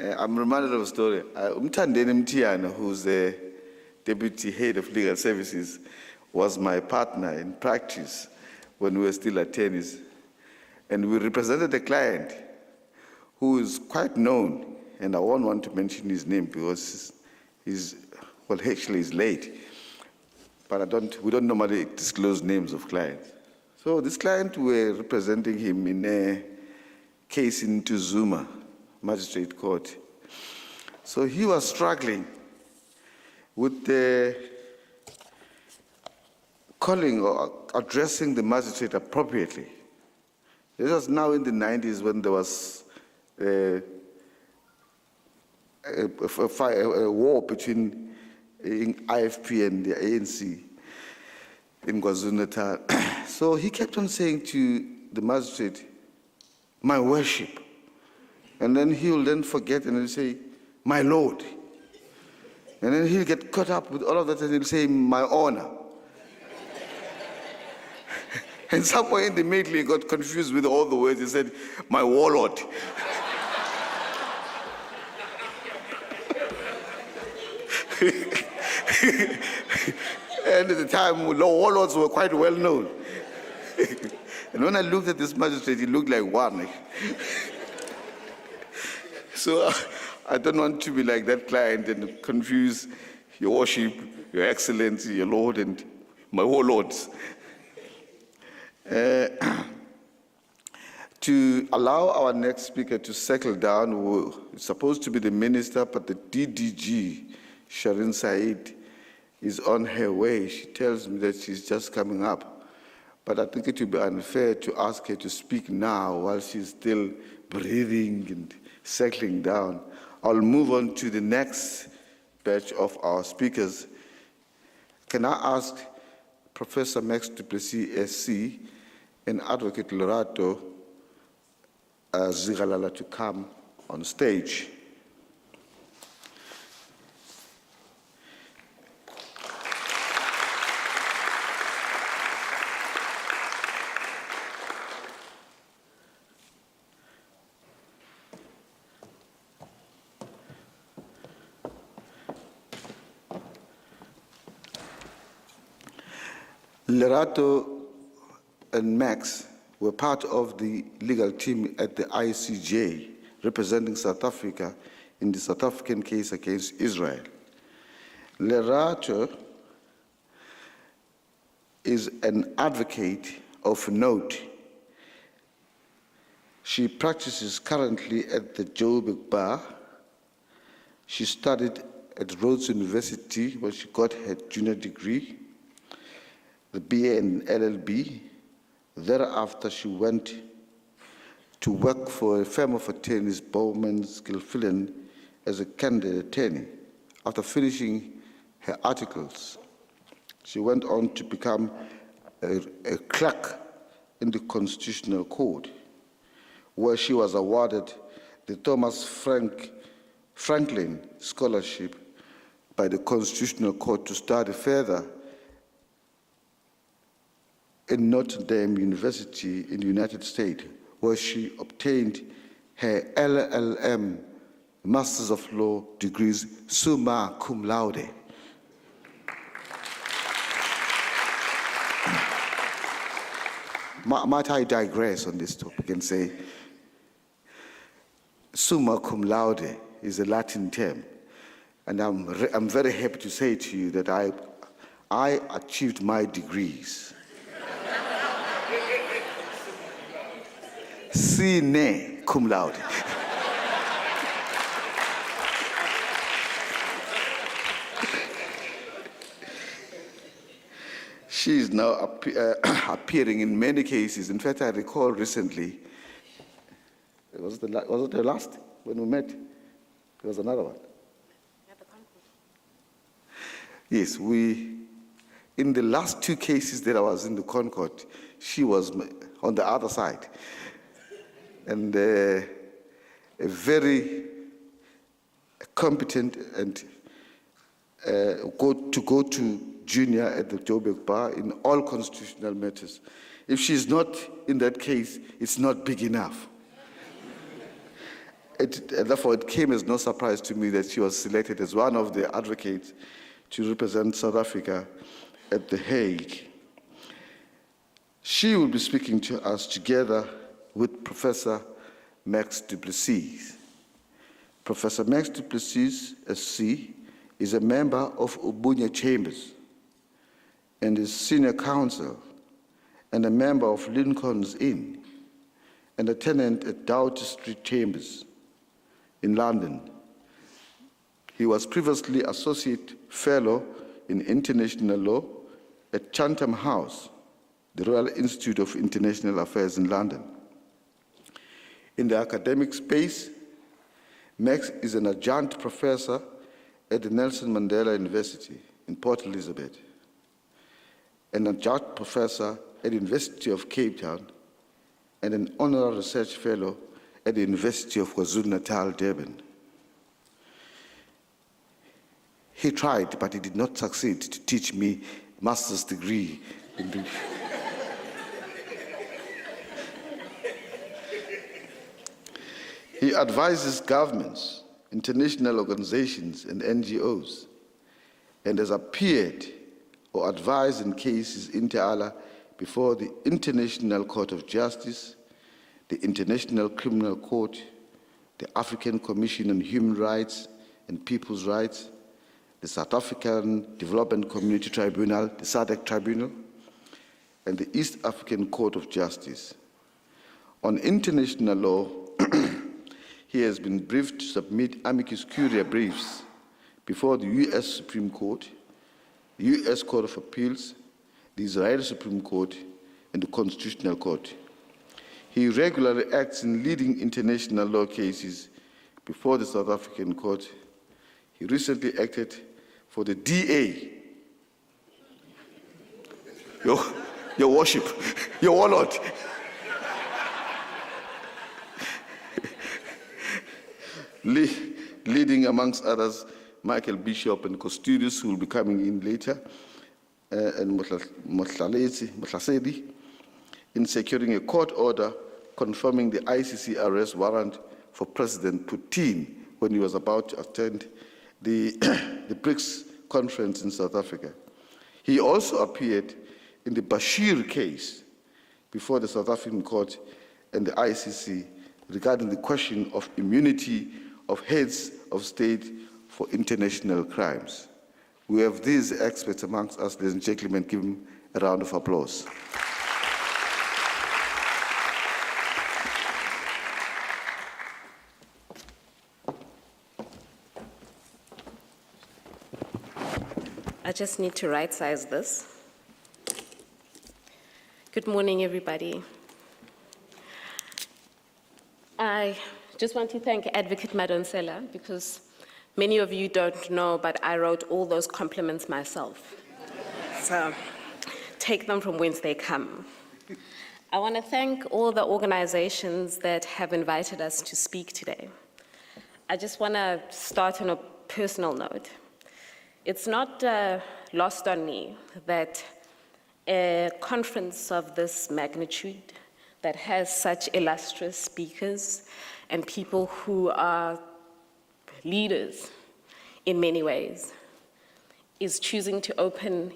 I'm reminded of a story. Umthandeni Mtiyana, who's the deputy head of legal services, was my partner in practice when we were still attorneys. And we represented a client who is quite known, and I won't want to mention his name because he's late. But we don't normally disclose names of clients. So this client, we're representing him in a case in Tuzuma Magistrate Court. So he was struggling with the calling or addressing the magistrate appropriately. This was now in the 90s when there was a war between IFP and the ANC in KwaZulu-Natal. So he kept on saying to the magistrate, "My worship." And then he'll then forget and he'll say, "My lord." And then he'll get caught up with all of that and he'll say, "My honor." And somewhere in the middle he got confused with all the words. He said, "My warlord." And at the time, warlords were quite well known. And when I looked at this magistrate, he looked like one. So I don't want to be like that client and confuse your worship, your excellency, your lord, and my warlords. To allow our next speaker to settle down, who is supposed to be the minister, but the DDG, Sharin Said, is on her way. She tells me that she's just coming up. But I think it would be unfair to ask her to speak now while she's still breathing and settling down. I'll move on to the next batch of our speakers. Can I ask Professor Max du Plessis, SC, and Advocate Lerato Zigalala to come on stage? Lerato and Max were part of the legal team at the ICJ representing South Africa in the South African case against Israel. Lerato is an advocate of note. She practices currently at the Joburg Bar. She studied at Rhodes University where she got her junior degree, the BA and LLB. Thereafter, she went to work for a firm of attorneys, Bowman Skilfillan, as a candidate attorney. After finishing her articles, she went on to become a clerk in the Constitutional Court, where she was awarded the Thomas Franklin Scholarship by the Constitutional Court to study further in Notre Dame University in the United States, where she obtained her LLM, Masters of Law degrees, summa cum laude. Might I digress on this topic and say, summa cum laude is a Latin term, and I'm very happy to say to you that I achieved my degrees sine cum laude. She is now appearing in many cases. In fact, I recall recently, was it the last when we met? There was another one. At the concourse. Yes, in the last two cases that I was in the Concord, she was on the other side. And a very competent and go to junior at the Joburg Bar in all constitutional matters. If she's not in that case, it's not big enough. therefore, it came as no surprise to me that she was selected as one of the advocates to represent South Africa at The Hague. She will be speaking to us together with Professor Max du Plessis. Professor Max du Plessis, SC, is a member of Ubunya Chambers and is senior counsel and a member of Lincoln's Inn and a tenant at Doughty Street Chambers in London. He was previously Associate Fellow in International Law at Chatham House, the Royal Institute of International Affairs in London. In the academic space, Max is an adjunct professor at the Nelson Mandela University in Port Elizabeth, an adjunct professor at the University of Cape Town, and an honorary research fellow at the University of KwaZulu-Natal, Durban. He tried, but he did not succeed to teach me master's degree in the He advises governments, international organizations, and NGOs, and has appeared or advised in cases inter alia before the International Court of Justice, the International Criminal Court, the African Commission on Human Rights and People's Rights, the South African Development Community Tribunal, the SADC Tribunal, and the East African Court of Justice. On international law, he has been briefed to submit amicus curiae briefs before the US Supreme Court, the US Court of Appeals, the Israeli Supreme Court, and the Constitutional Court. He regularly acts in leading international law cases before the South African Court. He recently acted for the DA, your worship, your warlord. Leading, amongst others, Michael Bishop and Custodius, who will be coming in later, and Motlasedi, in securing a court order confirming the ICC arrest warrant for President Putin when he was about to attend the BRICS conference in South Africa. He also appeared in the Bashir case before the South African court and the ICC regarding the question of immunity of heads of state for international crimes. We have these experts amongst us, ladies and gentlemen. Give them a round of applause. I just need to right-size this. Good morning, everybody. I just want to thank Advocate Madonsela because many of you don't know, but I wrote all those compliments myself. So take them from whence they come. I want to thank all the organizations that have invited us to speak today. I just want to start on a personal note. It's not lost on me that a conference of this magnitude that has such illustrious speakers and people who are leaders in many ways is choosing to open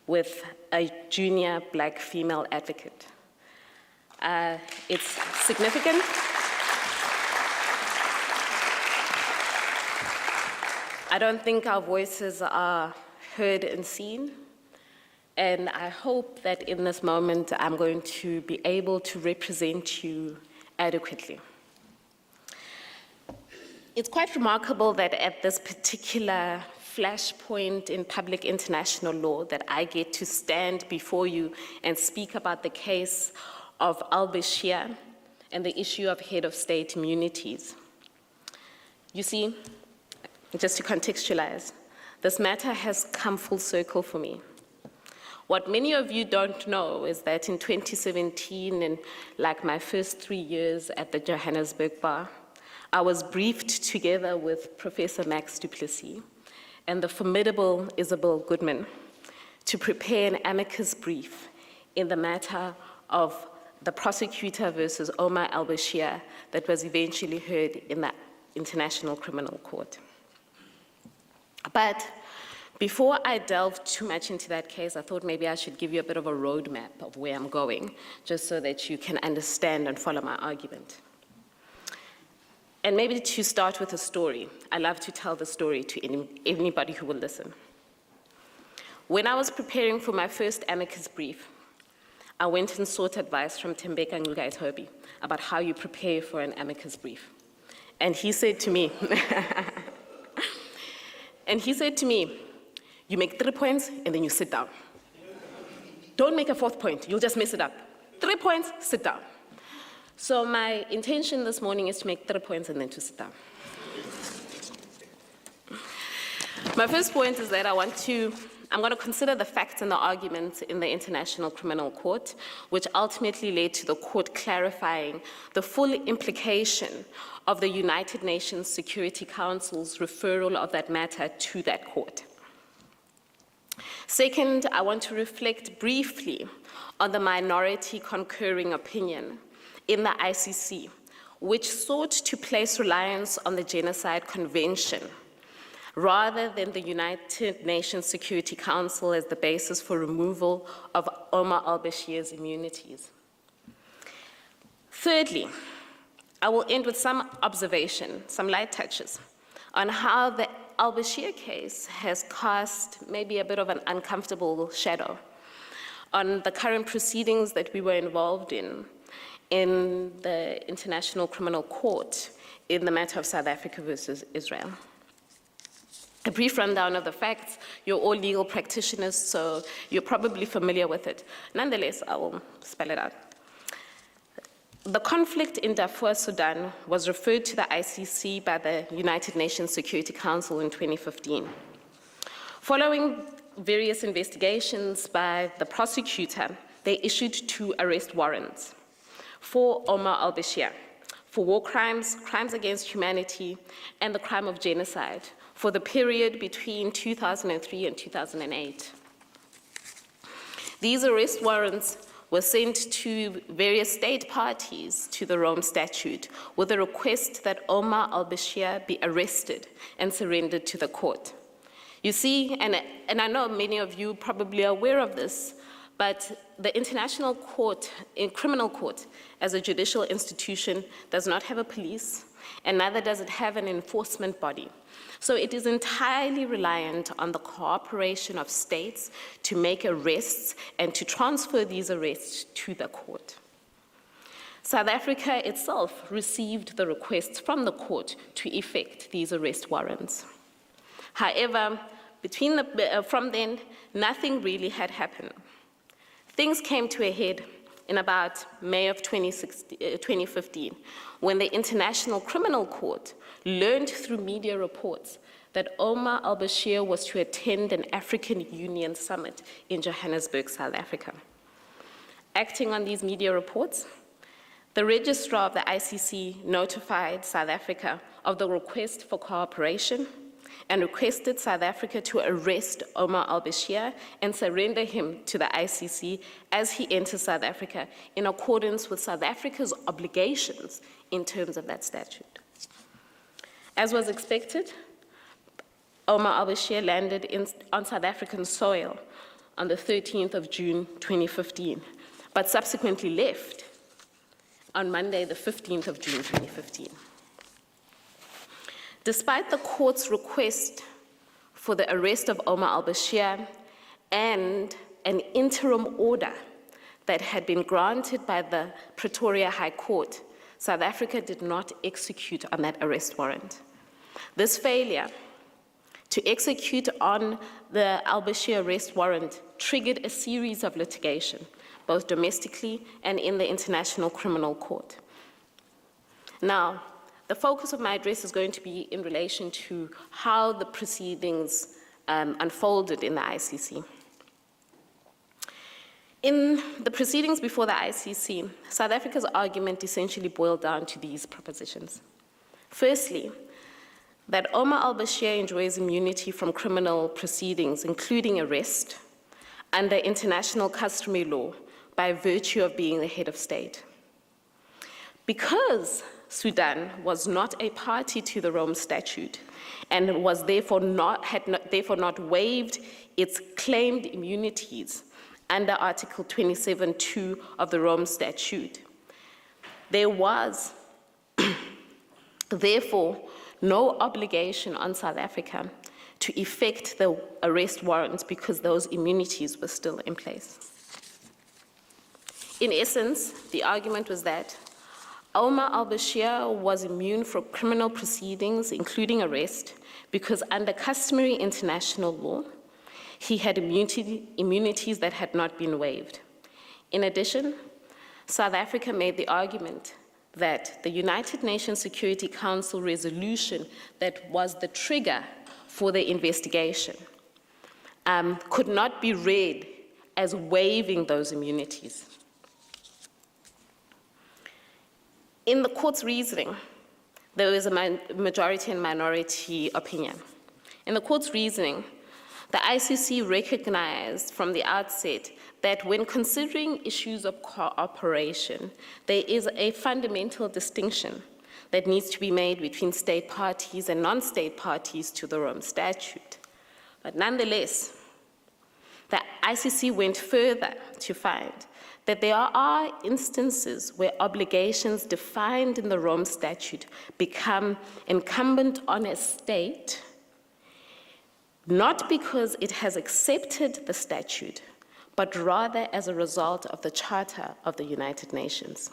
with a junior Black female advocate. It's significant. I don't think our voices are heard and seen, and I hope that in this moment I'm going to be able to represent you adequately. It's quite remarkable that at this particular flashpoint in public international law that I get to stand before you and speak about the case of al-Bashir and the issue of head of state immunities. You see, just to contextualize, this matter has come full circle for me. What many of you don't know is that in 2017, and like my first 3 years at the Johannesburg Bar, I was briefed together with Professor Max du Plessis and the formidable Isabel Goodman to prepare an amicus brief in the matter of the prosecutor versus Omar al-Bashir that was eventually heard in the International Criminal Court. But before I delve too much into that case, I thought maybe I should give you a bit of a roadmap of where I'm going, just so that you can understand and follow my argument. And maybe to start with a story. I love to tell the story to anybody who will listen. When I was preparing for my first amicus brief, I went and sought advice from Tembeka Ngcukaitobi about how you prepare for an amicus brief. And he said to me, you make 3 points and then you sit down. Don't make a 4th point, you'll just mess it up. 3 points, sit down. So my intention this morning is to make 3 points and then to sit down. My first point is that I'm going to consider the facts and the arguments in the International Criminal Court, which ultimately led to the court clarifying the full implication of the United Nations Security Council's referral of that matter to that court. Second, I want to reflect briefly on the minority concurring opinion in the ICC, which sought to place reliance on the Genocide Convention rather than the United Nations Security Council as the basis for removal of Omar al-Bashir's immunities. Thirdly, I will end with some observation, some light touches, on how the al-Bashir case has cast maybe a bit of an uncomfortable shadow on the current proceedings that we were involved in the International Criminal Court in the matter of South Africa versus Israel. A brief rundown of the facts. You're all legal practitioners, so you're probably familiar with it. Nonetheless, I will spell it out. The conflict in Darfur, Sudan, was referred to the ICC by the United Nations Security Council in 2015. Following various investigations by the prosecutor, they issued 2 arrest warrants for Omar al-Bashir for war crimes, crimes against humanity, and the crime of genocide for the period between 2003 and 2008. These arrest warrants were sent to various state parties to the Rome Statute with a request that Omar al-Bashir be arrested and surrendered to the court. You see, and I know many of you probably are aware of this, but the International Court, Criminal Court, as a judicial institution, does not have a police, and neither does it have an enforcement body. So it is entirely reliant on the cooperation of states to make arrests and to transfer these arrests to the court. South Africa itself received the requests from the court to effect these arrest warrants. However, from then, nothing really had happened. Things came to a head in about May of 2015, when the International Criminal Court learned through media reports that Omar al-Bashir was to attend an African Union summit in Johannesburg, South Africa. Acting on these media reports, the registrar of the ICC notified South Africa of the request for cooperation and requested South Africa to arrest Omar al-Bashir and surrender him to the ICC as he enters South Africa in accordance with South Africa's obligations in terms of that statute. As was expected, Omar al-Bashir landed on South African soil on the 13th of June 2015, but subsequently left on Monday, the 15th of June 2015. Despite the court's request for the arrest of Omar al-Bashir and an interim order that had been granted by the Pretoria High Court, South Africa did not execute on that arrest warrant. This failure to execute on the al-Bashir arrest warrant triggered a series of litigation, both domestically and in the International Criminal Court. Now, the focus of my address is going to be in relation to how the proceedings unfolded in the ICC. In the proceedings before the ICC, South Africa's argument essentially boiled down to these propositions. Firstly, that Omar al-Bashir enjoys immunity from criminal proceedings, including arrest, under international customary law, by virtue of being the head of state. Because Sudan was not a party to the Rome Statute and was therefore therefore not waived its claimed immunities under Article 27(2) of the Rome Statute, there was therefore no obligation on South Africa to effect the arrest warrants because those immunities were still in place. In essence, the argument was that Omar al-Bashir was immune from criminal proceedings, including arrest, because under customary international law, he had immunities that had not been waived. In addition, South Africa made the argument that the United Nations Security Council resolution that was the trigger for the investigation could not be read as waiving those immunities. In the court's reasoning, there was a majority and minority opinion. In the court's reasoning, the ICC recognized from the outset that when considering issues of cooperation, there is a fundamental distinction that needs to be made between state parties and non-state parties to the Rome Statute. But nonetheless, the ICC went further to find that there are instances where obligations defined in the Rome Statute become incumbent on a state, not because it has accepted the statute, but rather as a result of the Charter of the United Nations.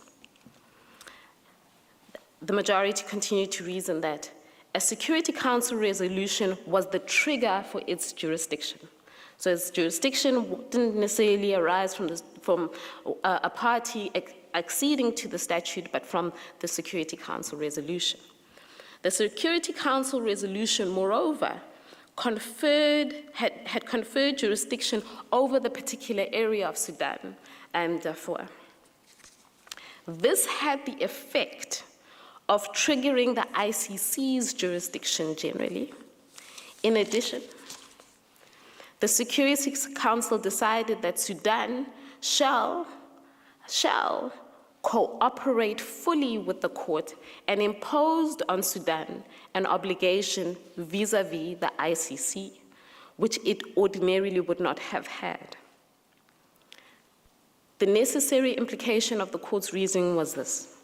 The majority continued to reason that a Security Council resolution was the trigger for its jurisdiction. So its jurisdiction didn't necessarily arise from a party acceding to the statute, but from the Security Council resolution. The Security Council resolution, moreover, had conferred jurisdiction over the particular area of Sudan and Darfur. This had the effect of triggering the ICC's jurisdiction generally. In addition, the Security Council decided that Sudan shall cooperate fully with the court and imposed on Sudan an obligation vis-à-vis the ICC, which it ordinarily would not have had. The necessary implication of the court's reasoning was this: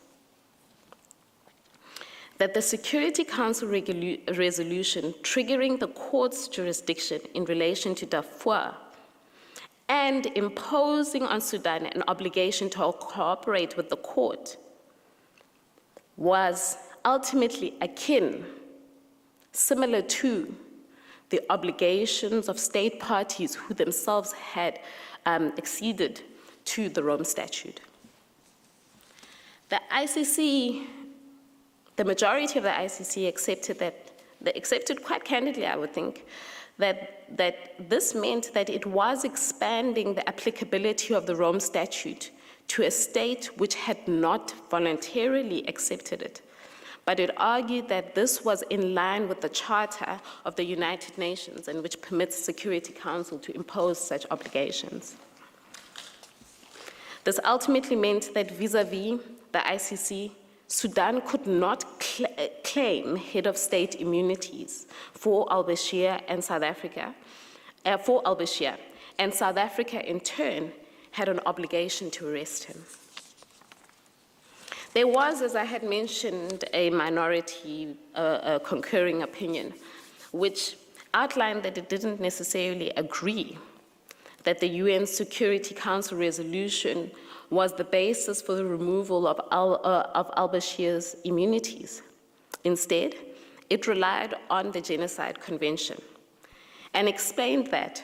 that the Security Council resolution triggering the court's jurisdiction in relation to Darfur and imposing on Sudan an obligation to cooperate with the court was ultimately akin, similar to, the obligations of state parties who themselves had acceded to the Rome Statute. The ICC, the majority of the ICC accepted quite candidly, I would think, that this meant that it was expanding the applicability of the Rome Statute to a state which had not voluntarily accepted it. But it argued that this was in line with the Charter of the United Nations, and which permits the Security Council to impose such obligations. This ultimately meant that vis-à-vis the ICC, Sudan could not claim head of state immunities for al-Bashir and South Africa, and South Africa in turn had an obligation to arrest him. There was, as I had mentioned, a minority concurring opinion, which outlined that it didn't necessarily agree that the UN Security Council resolution was the basis for the removal of al-Bashir's immunities. Instead, it relied on the Genocide Convention and explained that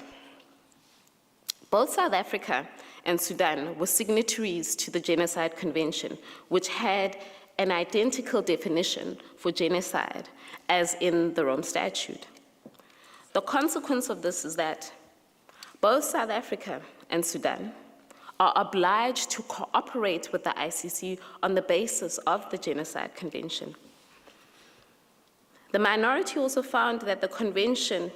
both South Africa and Sudan were signatories to the Genocide Convention, which had an identical definition for genocide as in the Rome Statute. The consequence of this is that both South Africa and Sudan are obliged to cooperate with the ICC on the basis of the Genocide Convention. The minority also found that the convention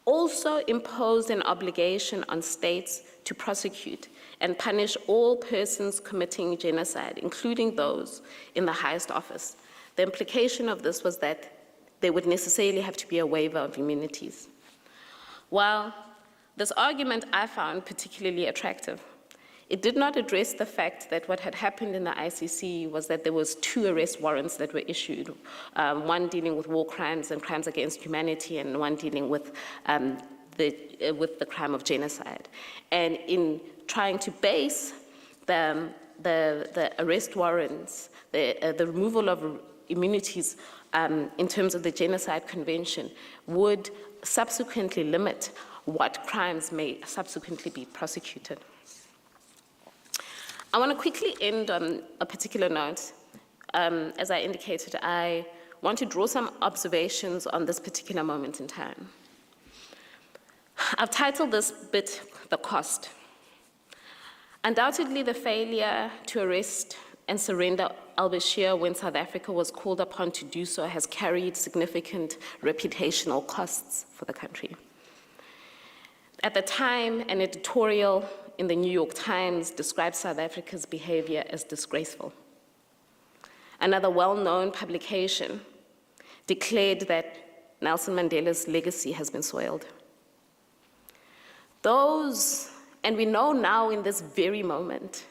also imposed an obligation on states to prosecute and punish all persons committing genocide, including those in the highest office. The implication of this was that there would necessarily have to be a waiver of immunities. While this argument I found particularly attractive, it did not address the fact that what had happened in the ICC was that there was 2 arrest warrants that were issued, one dealing with war crimes and crimes against humanity, and one dealing with the crime of genocide. And in trying to base the arrest warrants, the removal of immunities in terms of the Genocide Convention would subsequently limit what crimes may subsequently be prosecuted. I want to quickly end on a particular note. As I indicated, I want to draw some observations on this particular moment in time. I've titled this bit, "The Cost." Undoubtedly, the failure to arrest and surrender al-Bashir when South Africa was called upon to do so has carried significant reputational costs for the country. At the time, an editorial in the New York Times described South Africa's behavior as disgraceful. Another well-known publication declared that Nelson Mandela's legacy has been soiled. And we know now in this very moment,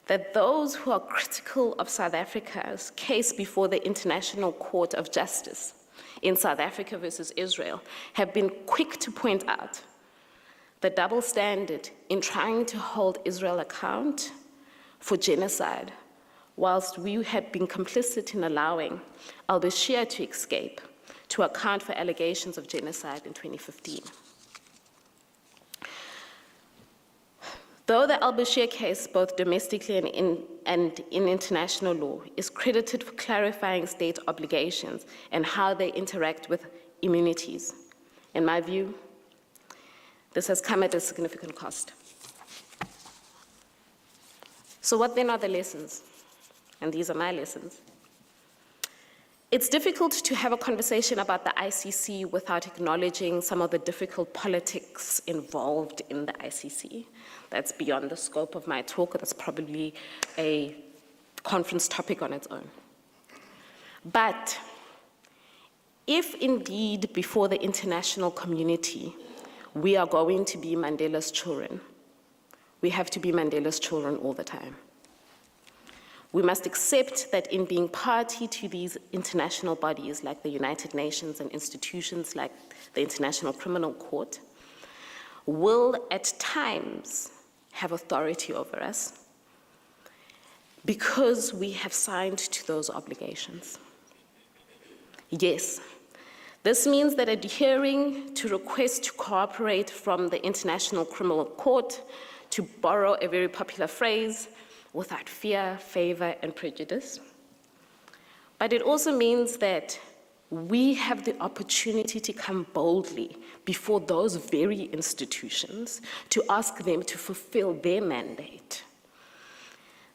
that those who are critical of South Africa's case before the International Court of Justice in South Africa versus Israel have been quick to point out the double standard in trying to hold Israel account for genocide, whilst we had been complicit in allowing al-Bashir to escape to account for allegations of genocide in 2015. Though the al-Bashir case, both domestically and in international law, is credited for clarifying state obligations and how they interact with immunities, in my view, this has come at a significant cost. So what then are the lessons? And these are my lessons. It's difficult to have a conversation about the ICC without acknowledging some of the difficult politics involved in the ICC. That's beyond the scope of my talk. That's probably a conference topic on its own. But if indeed before the international community we are going to be Mandela's children, we have to be Mandela's children all the time. We must accept that in being party to these international bodies like the United Nations and institutions like the International Criminal Court will at times have authority over us because we have signed to those obligations. Yes, this means that adhering to requests to cooperate from the International Criminal Court, to borrow a very popular phrase, without fear, favor, and prejudice. But it also means that we have the opportunity to come boldly before those very institutions to ask them to fulfill their mandate.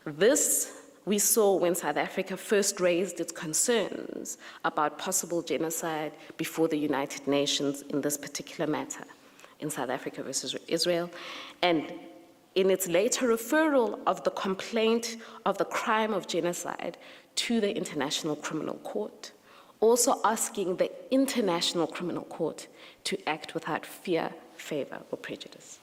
This we saw when South Africa first raised its concerns about possible genocide before the United Nations in this particular matter, in South Africa versus Israel, and in its later referral of the complaint of the crime of genocide to the International Criminal Court, also asking the International Criminal Court to act without fear, favor, or prejudice.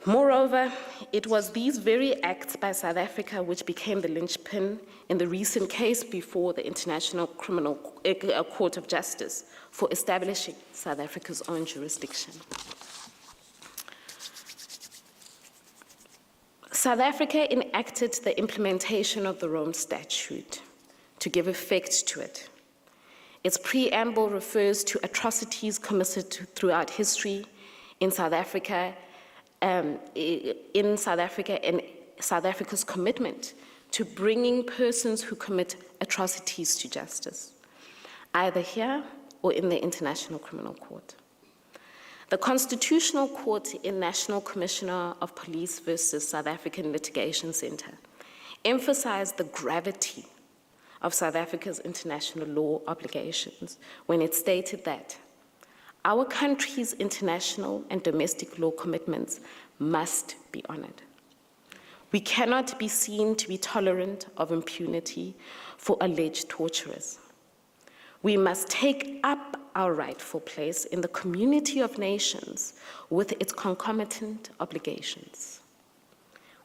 Moreover, it was these very acts by South Africa which became the linchpin in the recent case before the International Criminal Court of Justice for establishing South Africa's own jurisdiction. South Africa enacted the implementation of the Rome Statute to give effect to it. Its preamble refers to atrocities committed throughout history in South Africa, and South Africa's commitment to bringing persons who commit atrocities to justice, either here or in the International Criminal Court. The Constitutional Court in National Commissioner of Police versus South African Litigation Center emphasized the gravity of South Africa's international law obligations when it stated that Our country's international and domestic law commitments must be honored. We cannot be seen to be tolerant of impunity for alleged torturers. We must take up our rightful place in the community of nations with its concomitant obligations.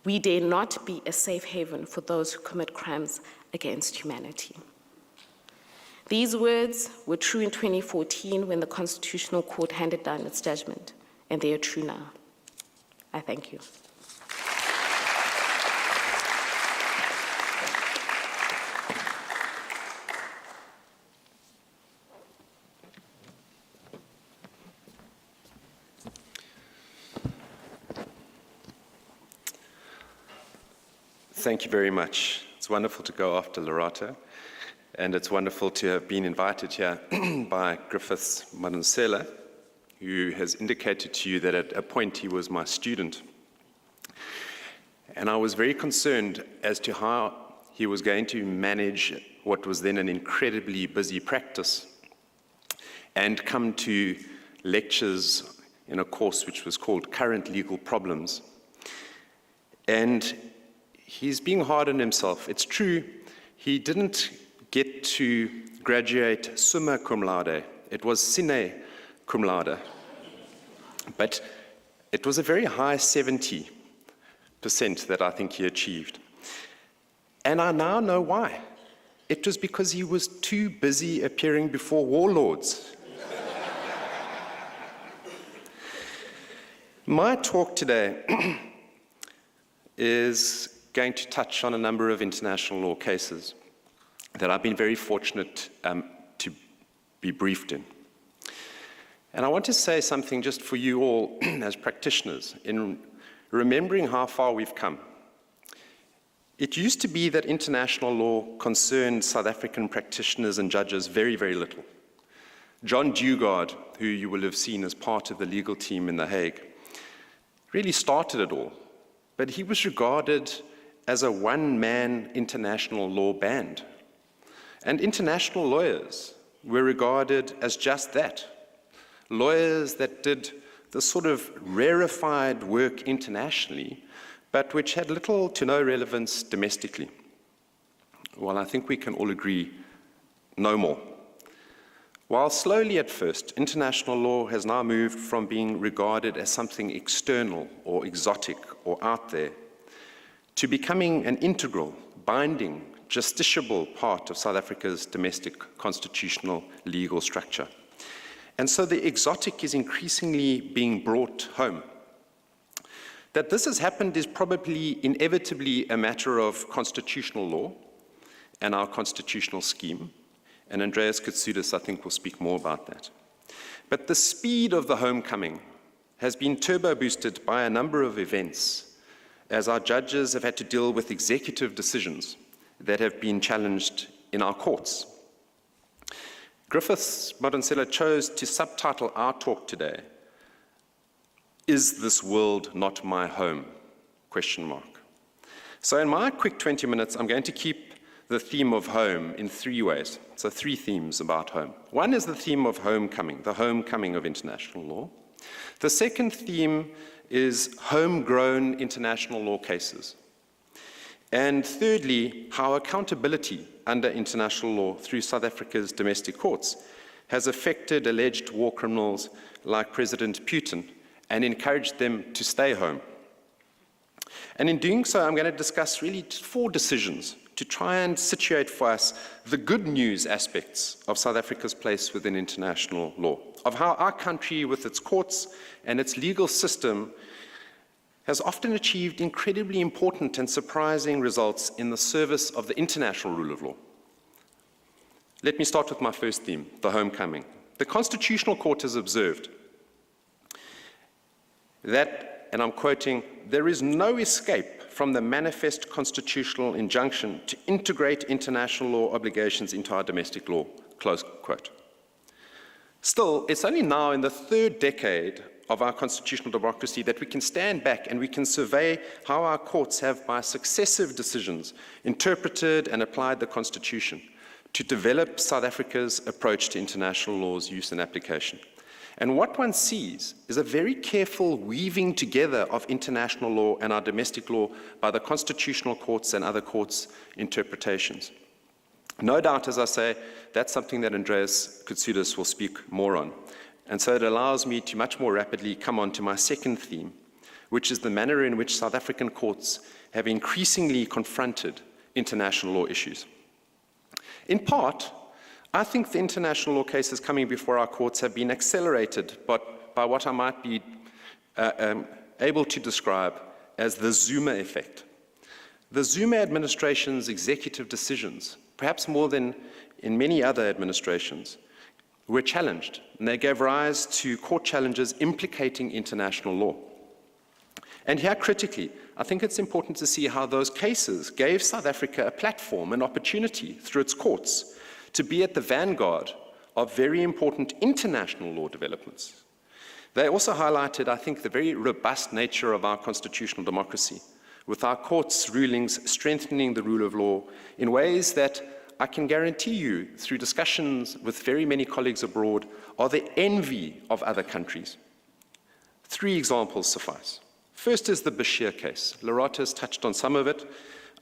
We dare not be a safe haven for those who commit crimes against humanity. These words were true in 2014 when the Constitutional Court handed down its judgment, and they are true now. I thank you. Thank you very much. It's wonderful to go after Lerato, and it's wonderful to have been invited here by Griffiths Madonsela, who has indicated to you that at a point he was my student. And I was very concerned as to how he was going to manage what was then an incredibly busy practice and come to lectures in a course which was called Current Legal Problems. And he's being hard on himself. It's true, he didn't get to graduate summa cum laude. It was sine cum laude. But it was a very high 70% that I think he achieved. And I now know why. It was because he was too busy appearing before warlords. My talk today is going to touch on a number of international law cases that I've been very fortunate to be briefed in. And I want to say something just for you all as practitioners in remembering how far we've come. It used to be that international law concerned South African practitioners and judges very, very little. John Dugard, who you will have seen as part of the legal team in The Hague, really started it all. But he was regarded as a one-man international law band. And international lawyers were regarded as just that. Lawyers that did the sort of rarefied work internationally, but which had little to no relevance domestically. Well, I think we can all agree, no more. While slowly at first, international law has now moved from being regarded as something external or exotic or out there to becoming an integral, binding, justiciable part of South Africa's domestic constitutional legal structure. And so the exotic is increasingly being brought home. That this has happened is probably inevitably a matter of constitutional law and our constitutional scheme. And Andreas Katsoudas, I think, will speak more about that. But the speed of the homecoming has been turbo boosted by a number of events as our judges have had to deal with executive decisions that have been challenged in our courts. Griffiths Madonsela chose to subtitle our talk today, "Is this world not my home?" ? So in my quick 20 minutes, I'm going to keep the theme of home in three ways. So three themes about home. One is the theme of homecoming, the homecoming of international law. The second theme is homegrown international law cases. And thirdly, how accountability under international law through South Africa's domestic courts has affected alleged war criminals like President Putin and encouraged them to stay home. And in doing so, I'm going to discuss really 4 decisions to try and situate for us the good news aspects of South Africa's place within international law, of how our country, with its courts and its legal system, has often achieved incredibly important and surprising results in the service of the international rule of law. Let me start with my first theme, the homecoming. The Constitutional Court has observed that, and I'm quoting, "there is no escape from the manifest constitutional injunction to integrate international law obligations into our domestic law," close quote. Still, it's only now in the 3rd decade of our constitutional democracy that we can stand back and we can survey how our courts have, by successive decisions, interpreted and applied the Constitution to develop South Africa's approach to international law's use and application. And what one sees is a very careful weaving together of international law and our domestic law by the constitutional courts and other courts' interpretations. No doubt, as I say, that's something that Andreas Koutsoudas will speak more on. And so it allows me to much more rapidly come on to my second theme, which is the manner in which South African courts have increasingly confronted international law issues. In part, I think the international law cases coming before our courts have been accelerated by what I might be able to describe as the Zuma effect. The Zuma administration's executive decisions, perhaps more than in many other administrations, were challenged, and they gave rise to court challenges implicating international law. And here, critically, I think it's important to see how those cases gave South Africa a platform, an opportunity through its courts to be at the vanguard of very important international law developments. They also highlighted, I think, the very robust nature of our constitutional democracy, with our courts' rulings strengthening the rule of law in ways that I can guarantee you, through discussions with very many colleagues abroad, are the envy of other countries. 3 examples suffice. First is the Bashir case. Loretta has touched on some of it.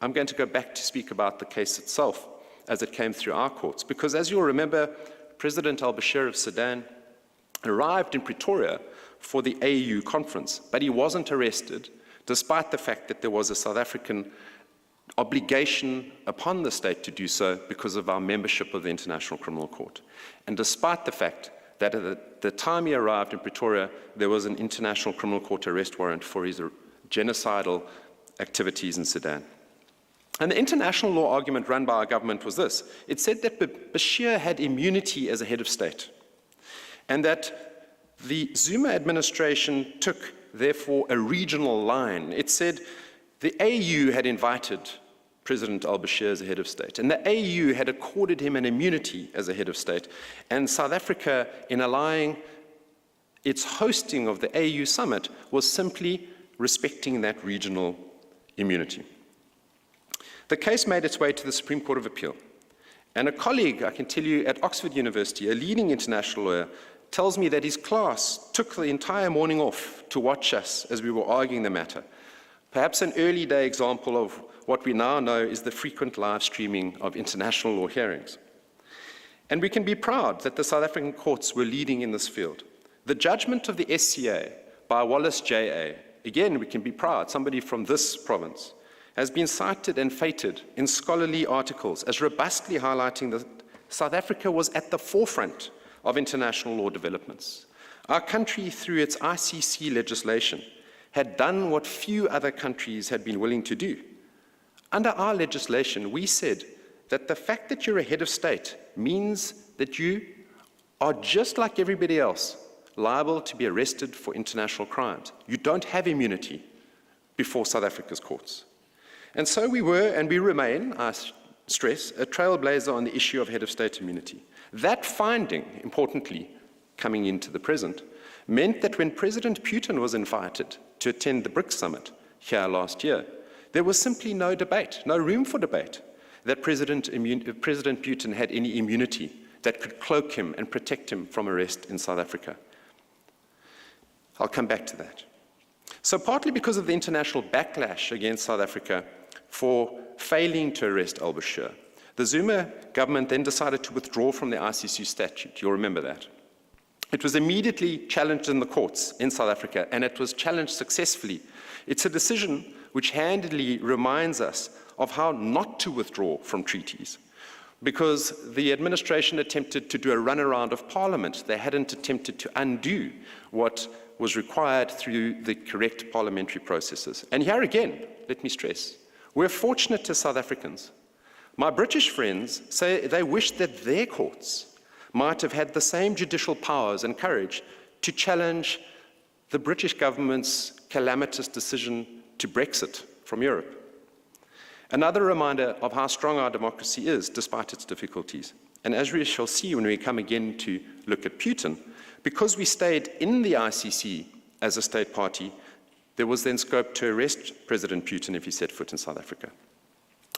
I'm going to go back to speak about the case itself as it came through our courts, because as you'll remember, President al-Bashir of Sudan arrived in Pretoria for the AU conference, but he wasn't arrested, despite the fact that there was a South African obligation upon the state to do so because of our membership of the International Criminal Court. And despite the fact that at the time he arrived in Pretoria, there was an International Criminal Court arrest warrant for his genocidal activities in Sudan. And the international law argument run by our government was this. It said that Bashir had immunity as a head of state, and that the Zuma administration took, therefore, a regional line. It said the AU had invited President al-Bashir as a head of state, and the AU had accorded him an immunity as a head of state, and South Africa, in allowing its hosting of the AU summit, was simply respecting that regional immunity. The case made its way to the Supreme Court of Appeal, and a colleague, I can tell you, at Oxford University, a leading international lawyer, tells me that his class took the entire morning off to watch us as we were arguing the matter. Perhaps an early day example of what we now know is the frequent live streaming of international law hearings. And we can be proud that the South African courts were leading in this field. The judgment of the SCA by Wallace J.A., again, we can be proud, somebody from this province, has been cited and feted in scholarly articles as robustly highlighting that South Africa was at the forefront of international law developments. Our country, through its ICC legislation, had done what few other countries had been willing to do. Under our legislation, we said that the fact that you're a head of state means that you are, just like everybody else, liable to be arrested for international crimes. You don't have immunity before South Africa's courts. And so we were, and we remain, I stress, a trailblazer on the issue of head of state immunity. That finding, importantly, coming into the present, meant that when President Putin was invited to attend the BRICS summit here last year, there was simply no debate, no room for debate, that President Putin had any immunity that could cloak him and protect him from arrest in South Africa. I'll come back to that. So partly because of the international backlash against South Africa for failing to arrest al-Bashir, the Zuma government then decided to withdraw from the ICC statute. You'll remember that. It was immediately challenged in the courts in South Africa, and it was challenged successfully. It's a decision which handedly reminds us of how not to withdraw from treaties, because the administration attempted to do a runaround of Parliament. They hadn't attempted to undo what was required through the correct parliamentary processes. And here again, let me stress, we're fortunate as South Africans. My British friends say they wish that their courts might have had the same judicial powers and courage to challenge the British government's calamitous decision to Brexit from Europe. Another reminder of how strong our democracy is, despite its difficulties. And as we shall see when we come again to look at Putin, because we stayed in the ICC as a state party, there was then scope to arrest President Putin if he set foot in South Africa.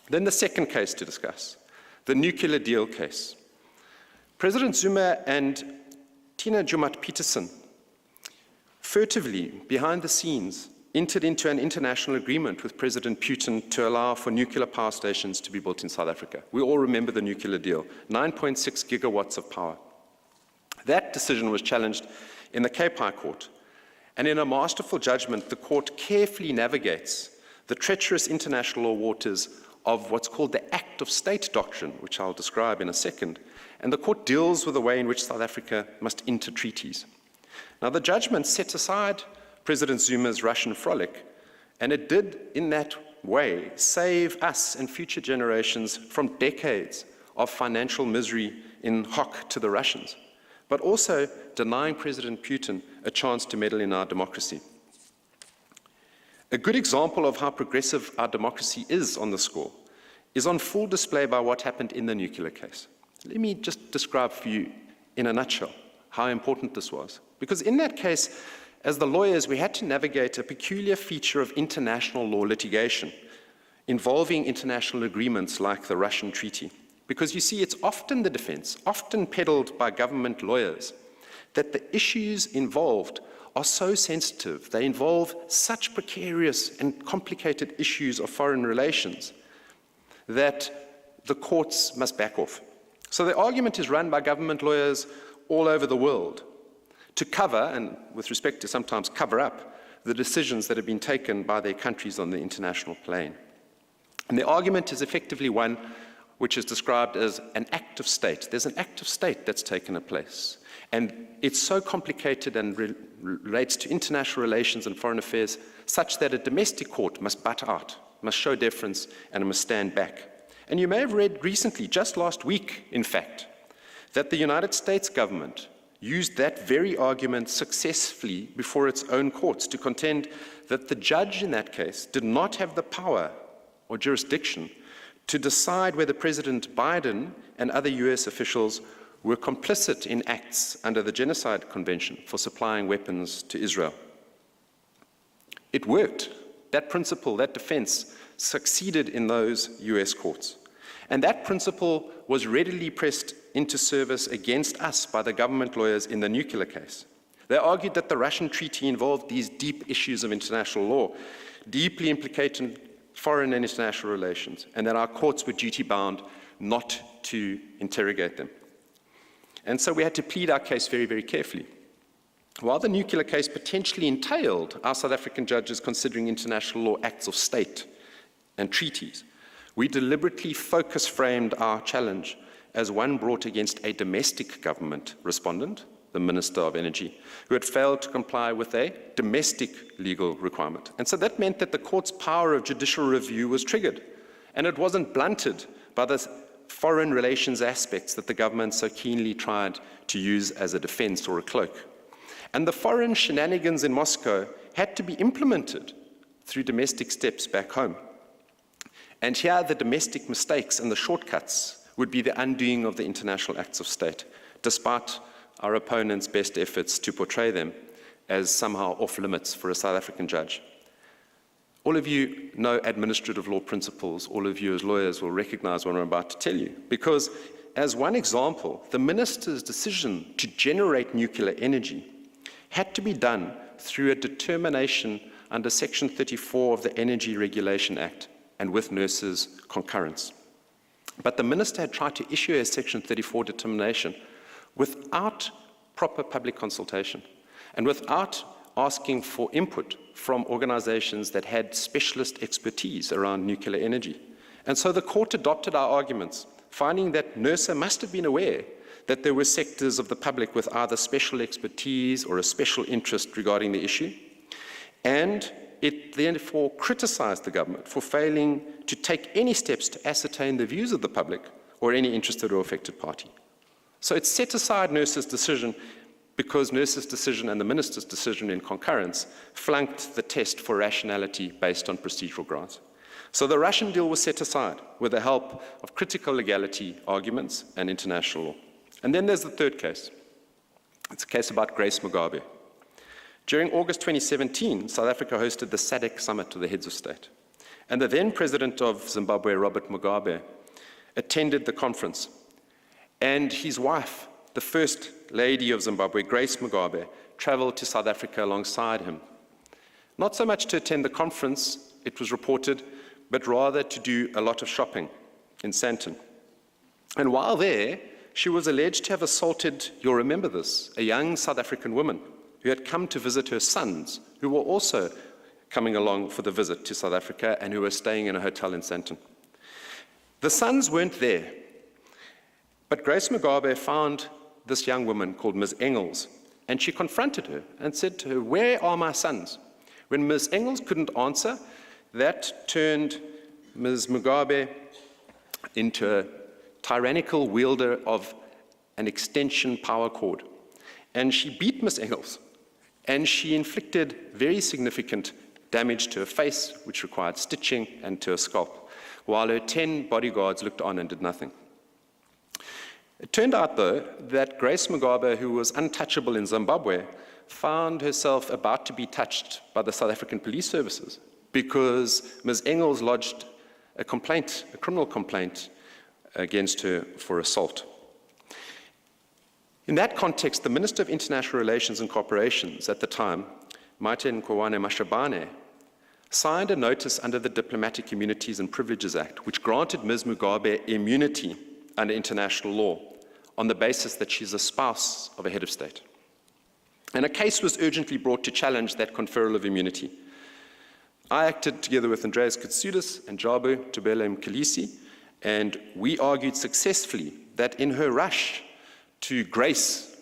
Then the second case to discuss, the nuclear deal case. President Zuma and Tina Jumat-Peterson furtively, behind the scenes, entered into an international agreement with President Putin to allow for nuclear power stations to be built in South Africa. We all remember the nuclear deal, 9.6 gigawatts of power. That decision was challenged in the Cape High Court, and in a masterful judgment, the court carefully navigates the treacherous international law waters of what's called the Act of State doctrine, which I'll describe in a second, and the court deals with the way in which South Africa must enter treaties. Now, the judgment set aside President Zuma's Russian frolic, and it did, in that way, save us and future generations from decades of financial misery in hock to the Russians, but also denying President Putin a chance to meddle in our democracy. A good example of how progressive our democracy is on the score is on full display by what happened in the nuclear case. Let me just describe for you in a nutshell how important this was. Because in that case, as the lawyers, we had to navigate a peculiar feature of international law litigation involving international agreements like the Russian treaty. Because you see, it's often the defense, often peddled by government lawyers, that the issues involved are so sensitive, they involve such precarious and complicated issues of foreign relations, that the courts must back off. So the argument is run by government lawyers all over the world to cover, and with respect to sometimes cover up, the decisions that have been taken by their countries on the international plane. And the argument is effectively one which is described as an act of state. There's an act of state that's taken place. And it's so complicated and relates to international relations and foreign affairs such that a domestic court must butt out, must show deference, and must stand back. And you may have read recently, just last week, in fact, that the United States government used that very argument successfully before its own courts to contend that the judge in that case did not have the power or jurisdiction to decide whether President Biden and other US officials were complicit in acts under the Genocide Convention for supplying weapons to Israel. It worked. That principle, that defense, succeeded in those US courts. And that principle was readily pressed into service against us by the government lawyers in the nuclear case. They argued that the Russian treaty involved these deep issues of international law, deeply implicating foreign and international relations, and that our courts were duty-bound not to interrogate them. And so we had to plead our case very, very carefully. While the nuclear case potentially entailed our South African judges considering international law acts of state and treaties, we deliberately focus-framed our challenge as one brought against a domestic government respondent, the Minister of Energy, who had failed to comply with a domestic legal requirement. And so that meant that the court's power of judicial review was triggered, and it wasn't blunted by the foreign relations aspects that the government so keenly tried to use as a defense or a cloak. And the foreign shenanigans in Moscow had to be implemented through domestic steps back home. And here the domestic mistakes and the shortcuts would be the undoing of the international acts of state, despite our opponents' best efforts to portray them as somehow off limits for a South African judge. All of you know administrative law principles. All of you as lawyers will recognize what I'm about to tell you, because as one example, the minister's decision to generate nuclear energy had to be done through a determination under Section 34 of the Energy Regulation Act and with nurses' concurrence. But the minister had tried to issue a Section 34 determination without proper public consultation and without asking for input from organizations that had specialist expertise around nuclear energy. And so the court adopted our arguments, finding that NERSA must have been aware that there were sectors of the public with either special expertise or a special interest regarding the issue, and it therefore criticized the government for failing to take any steps to ascertain the views of the public or any interested or affected party. So it set aside NERSA's decision because NERSA's decision and the minister's decision in concurrence flunked the test for rationality based on procedural grounds. So the Russian deal was set aside with the help of critical legality arguments and international law. And then there's the third case. It's a case about Grace Mugabe. During August 2017, South Africa hosted the SADC summit of the heads of state. And the then president of Zimbabwe, Robert Mugabe, attended the conference. And his wife the First Lady of Zimbabwe, Grace Mugabe, traveled to South Africa alongside him. Not so much to attend the conference, it was reported, but rather to do a lot of shopping in Sandton. And while there, she was alleged to have assaulted, you'll remember this, a young South African woman who had come to visit her sons, who were also coming along for the visit to South Africa and who were staying in a hotel in Sandton. The sons weren't there, but Grace Mugabe found this young woman called Ms. Engels, and she confronted her and said to her, "Where are my sons?" When Ms. Engels couldn't answer, that turned Ms. Mugabe into a tyrannical wielder of an extension power cord. And she beat Ms. Engels, and she inflicted very significant damage to her face, which required stitching, and to her scalp, while her 10 bodyguards looked on and did nothing. It turned out, though, that Grace Mugabe, who was untouchable in Zimbabwe, found herself about to be touched by the South African police services because Ms. Engels lodged a complaint, a criminal complaint, against her for assault. In that context, the Minister of International Relations and Cooperations at the time, Maite Nkwane Mashabane, signed a notice under the Diplomatic Immunities and Privileges Act, which granted Ms. Mugabe immunity under international law on the basis that she's a spouse of a head of state. And a case was urgently brought to challenge that conferral of immunity. I acted together with Andreas Katsoulis and Jabu Tubele Mkhalisi, and we argued successfully that in her rush to grace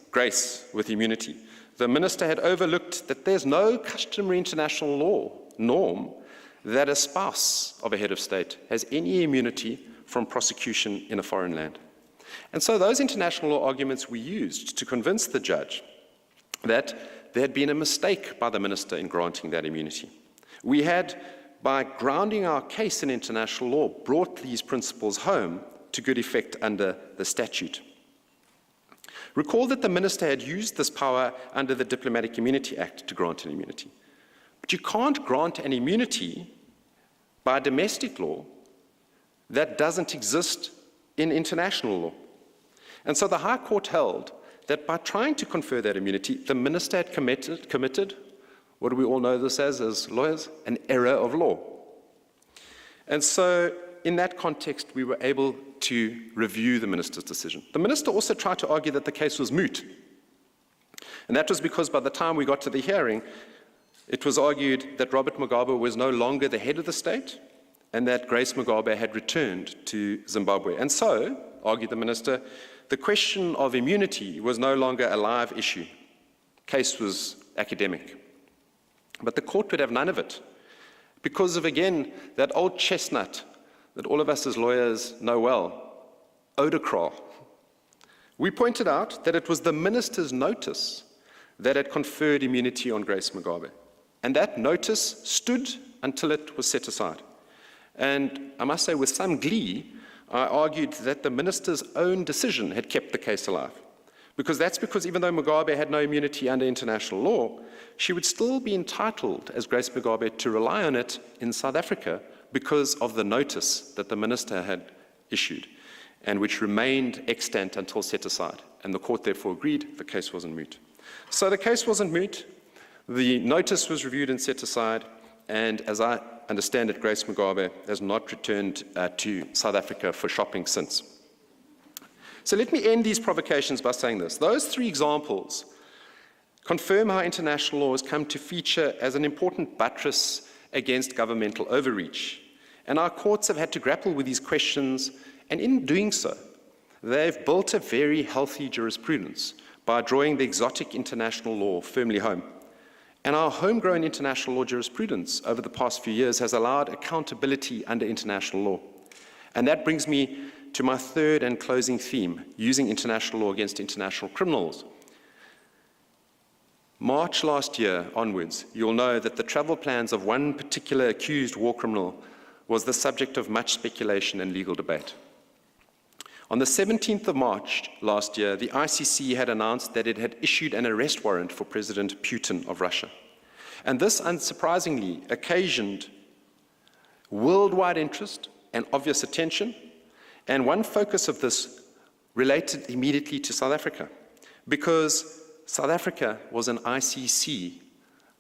with immunity, the minister had overlooked that there's no customary international law norm that a spouse of a head of state has any immunity from prosecution in a foreign land. And so those international law arguments we used to convince the judge that there had been a mistake by the minister in granting that immunity. We had, by grounding our case in international law, brought these principles home to good effect under the statute. Recall that the minister had used this power under the Diplomatic Immunity Act to grant an immunity. But you can't grant an immunity by domestic law that doesn't exist in international law. And so the High Court held that by trying to confer that immunity, the minister had committed what do we all know this as lawyers? An error of law. And so in that context, we were able to review the minister's decision. The minister also tried to argue that the case was moot. And that was because by the time we got to the hearing, it was argued that Robert Mugabe was no longer the head of the state and that Grace Mugabe had returned to Zimbabwe. And so, argued the minister, the question of immunity was no longer a live issue. Case was academic. But the court would have none of it because of, again, that old chestnut that all of us as lawyers know well, eau de cra. We pointed out that it was the minister's notice that had conferred immunity on Grace Mugabe. And that notice stood until it was set aside. And I must say, with some glee, I argued that the minister's own decision had kept the case alive. Because even though Mugabe had no immunity under international law, she would still be entitled, as Grace Mugabe, to rely on it in South Africa because of the notice that the minister had issued, and which remained extant until set aside. And the court therefore agreed the case wasn't moot. So the case wasn't moot, the notice was reviewed and set aside, and as I understand it, Grace Mugabe has not returned to South Africa for shopping since. So let me end these provocations by saying this. Those three examples confirm how international law has come to feature as an important buttress against governmental overreach. And our courts have had to grapple with these questions, and in doing so, they've built a very healthy jurisprudence by drawing the exotic international law firmly home. And our homegrown international law jurisprudence over the past few years has allowed accountability under international law. And that brings me to my third and closing theme, using international law against international criminals. March last year onwards, you'll know that the travel plans of one particular accused war criminal was the subject of much speculation and legal debate. On the 17th of March last year, the ICC had announced that it had issued an arrest warrant for President Putin of Russia. And this, unsurprisingly, occasioned worldwide interest and obvious attention, and one focus of this related immediately to South Africa. because South Africa was an ICC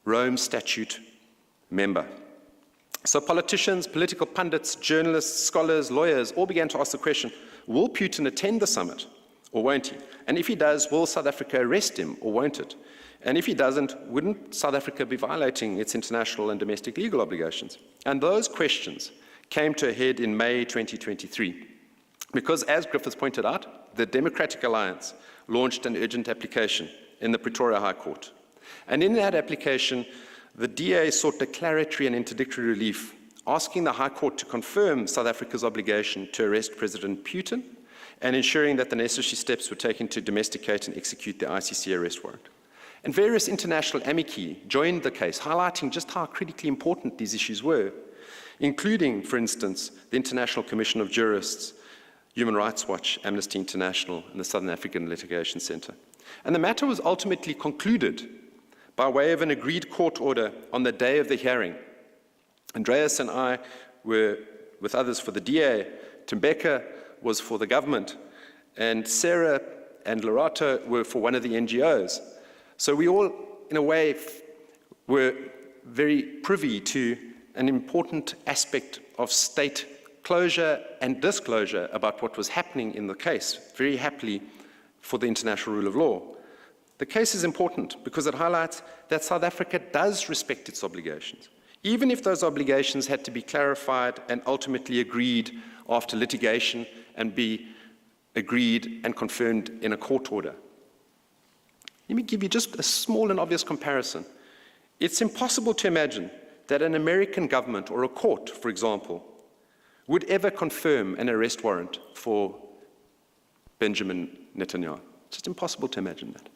Rome Statute member. So politicians, political pundits, journalists, scholars, lawyers all began to ask the question, will Putin attend the summit or won't he? And if he does, will South Africa arrest him or won't it? And if he doesn't, wouldn't South Africa be violating its international and domestic legal obligations? And those questions came to a head in May 2023, because as Griffiths pointed out, the Democratic Alliance launched an urgent application in the Pretoria High Court. And in that application, the DA sought declaratory and interdictory relief, asking the High Court to confirm South Africa's obligation to arrest President Putin and ensuring that the necessary steps were taken to domesticate and execute the ICC arrest warrant. And various international amici joined the case, highlighting just how critically important these issues were, including, for instance, the International Commission of Jurists, Human Rights Watch, Amnesty International, and the Southern African Litigation Centre. And the matter was ultimately concluded by way of an agreed court order on the day of the hearing. Andreas and I were with others for the DA, Tembeka was for the government, and Sarah and Lorato were for one of the NGOs. So we all, in a way, were very privy to an important aspect of state closure and disclosure about what was happening in the case, very happily for the international rule of law. The case is important because it highlights that South Africa does respect its obligations, even if those obligations had to be clarified and ultimately agreed after litigation and be agreed and confirmed in a court order. Let me give you just a small and obvious comparison. It's impossible to imagine that an American government or a court, for example, would ever confirm an arrest warrant for Benjamin Netanyahu. It's just impossible to imagine that.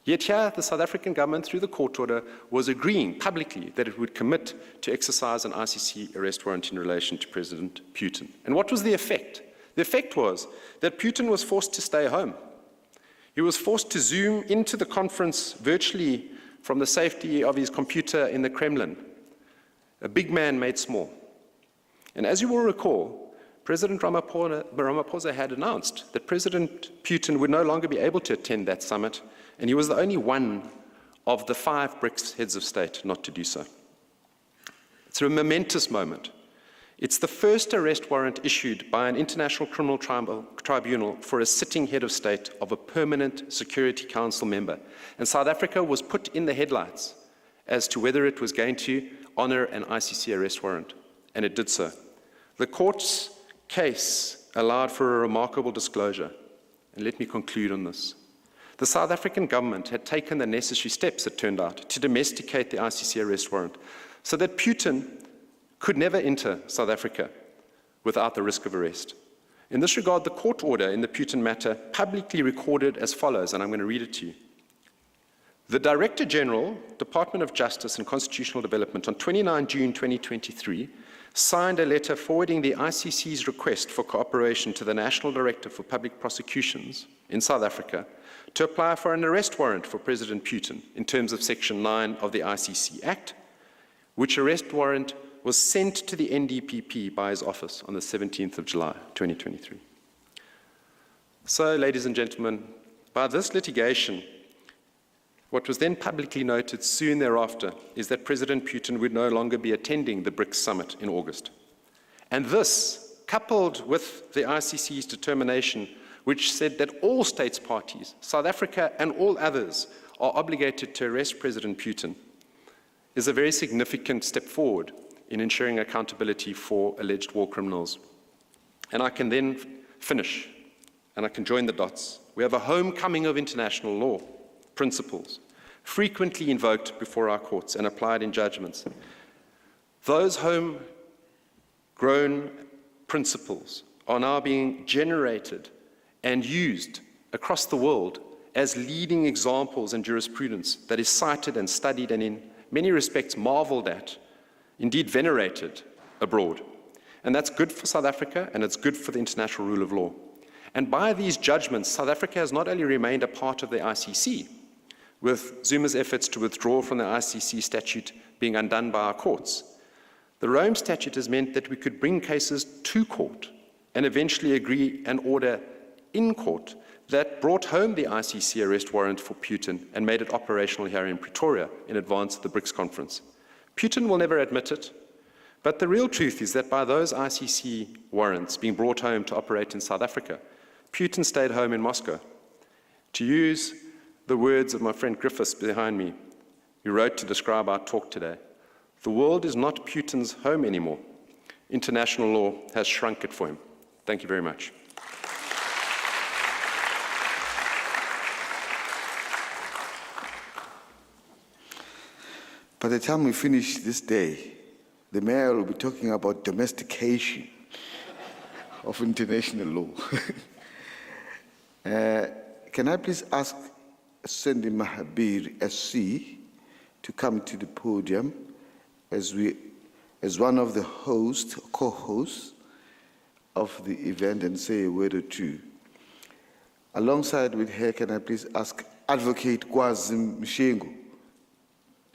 Yet here, the South African government, through the court order, was agreeing publicly that it would commit to exercise an ICC arrest warrant in relation to President Putin. And what was the effect? The effect was that Putin was forced to stay home. He was forced to Zoom into the conference virtually from the safety of his computer in the Kremlin. A big man made small. And as you will recall, President Ramaphosa had announced that President Putin would no longer be able to attend that summit, and he was the only one of the 5 BRICS heads of state not to do so. It's a momentous moment. It's the first arrest warrant issued by an international criminal tribunal for a sitting head of state of a permanent Security Council member. And South Africa was put in the headlights as to whether it was going to honor an ICC arrest warrant, and it did so. The court's case allowed for a remarkable disclosure, and let me conclude on this. The South African government had taken the necessary steps, it turned out, to domesticate the ICC arrest warrant so that Putin could never enter South Africa without the risk of arrest. In this regard, the court order in the Putin matter publicly recorded as follows, and I'm going to read it to you. The Director General, Department of Justice and Constitutional Development, on 29 June 2023, signed a letter forwarding the ICC's request for cooperation to the National Director for Public Prosecutions in South Africa to apply for an arrest warrant for President Putin in terms of Section 9 of the ICC Act, which arrest warrant was sent to the NDPP by his office on the 17th of July, 2023. So, ladies and gentlemen, by this litigation, what was then publicly noted soon thereafter is that President Putin would no longer be attending the BRICS summit in August. And this, coupled with the ICC's determination, which said that all states parties, South Africa and all others, are obligated to arrest President Putin, is a very significant step forward in ensuring accountability for alleged war criminals. And I can then finish, and I can join the dots. We have a homecoming of international law principles, frequently invoked before our courts and applied in judgments. Those homegrown principles are now being generated and used across the world as leading examples in jurisprudence that is cited and studied and in many respects marveled at, indeed venerated abroad. And that's good for South Africa, and it's good for the international rule of law. And by these judgments, South Africa has not only remained a part of the ICC, with Zuma's efforts to withdraw from the ICC statute being undone by our courts. The Rome Statute has meant that we could bring cases to court and eventually agree an order in court that brought home the ICC arrest warrant for Putin and made it operational here in Pretoria in advance of the BRICS conference. Putin will never admit it, but the real truth is that by those ICC warrants being brought home to operate in South Africa, Putin stayed home in Moscow. To use the words of my friend Griffiths behind me, who wrote to describe our talk today, the world is not Putin's home anymore. International law has shrunk it for him. Thank you very much. By the time we finish this day, the mayor will be talking about domestication of international law. Can I please ask Sandy Mahabir, SC, to come to the podium as one of the hosts, co-hosts of the event, and say a word or two. Alongside with her, can I please ask Advocate Kwazim Mshengu?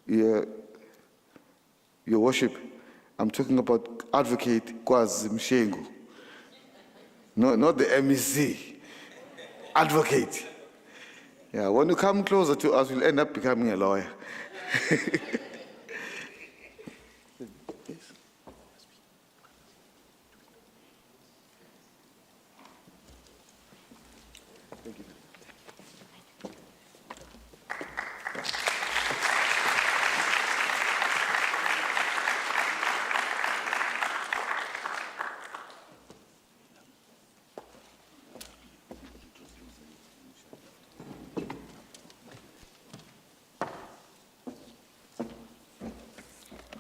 Your Worship, I'm talking about Advocate Kwazim Mshengu. No, not the MEC. Advocate. Yeah, when you come closer to us, you'll end up becoming a lawyer.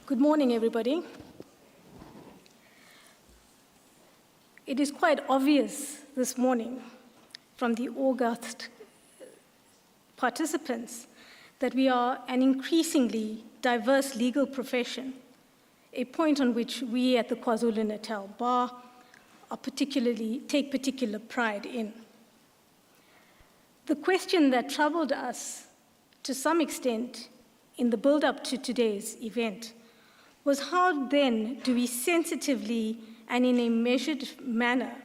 Good morning, everybody. It is quite obvious this morning from the august participants that we are an increasingly diverse legal profession, a point on which we at the KwaZulu-Natal Bar take particular pride in. The question that troubled us to some extent in the build-up to today's event was how then do we sensitively and in a measured manner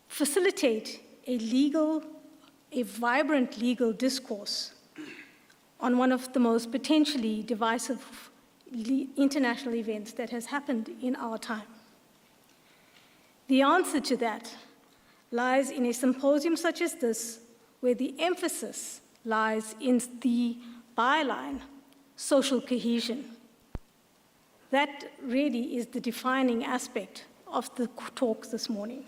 facilitate a vibrant legal discourse on one of the most potentially divisive international events that has happened in our time. The answer to that lies in a symposium such as this, where the emphasis lies in the byline, social cohesion. That really is the defining aspect of the talk this morning.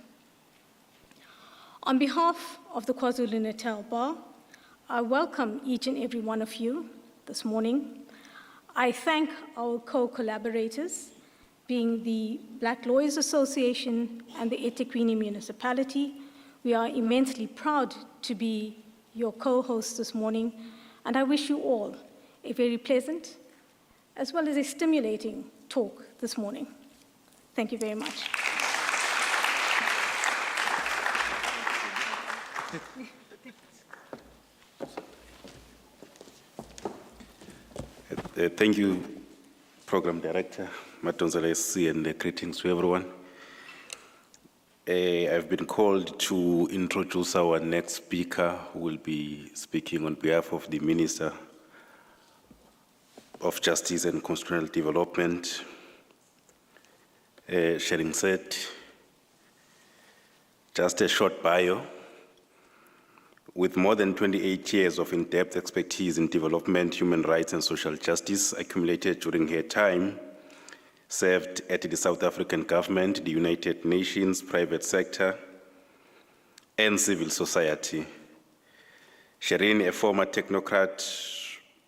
On behalf of the KwaZulu-Natal Bar, I welcome each and every one of you this morning. I thank our co-collaborators, being the Black Lawyers Association and the eThekwini Municipality. We are immensely proud to be your co-hosts this morning, and I wish you all a very pleasant, as well as a stimulating talk this morning. Thank you very much. Thank you, Program Director Matonzala SC, and greetings to everyone. I've been called to introduce our next speaker, who will be speaking on behalf of the Minister of Justice and Constitutional Development, Sharing said, just a short bio. With more than 28 years of in-depth expertise in development, human rights, and social justice accumulated during her time, served at the South African government, the United Nations, private sector, and civil society. Shireen, a former technocrat,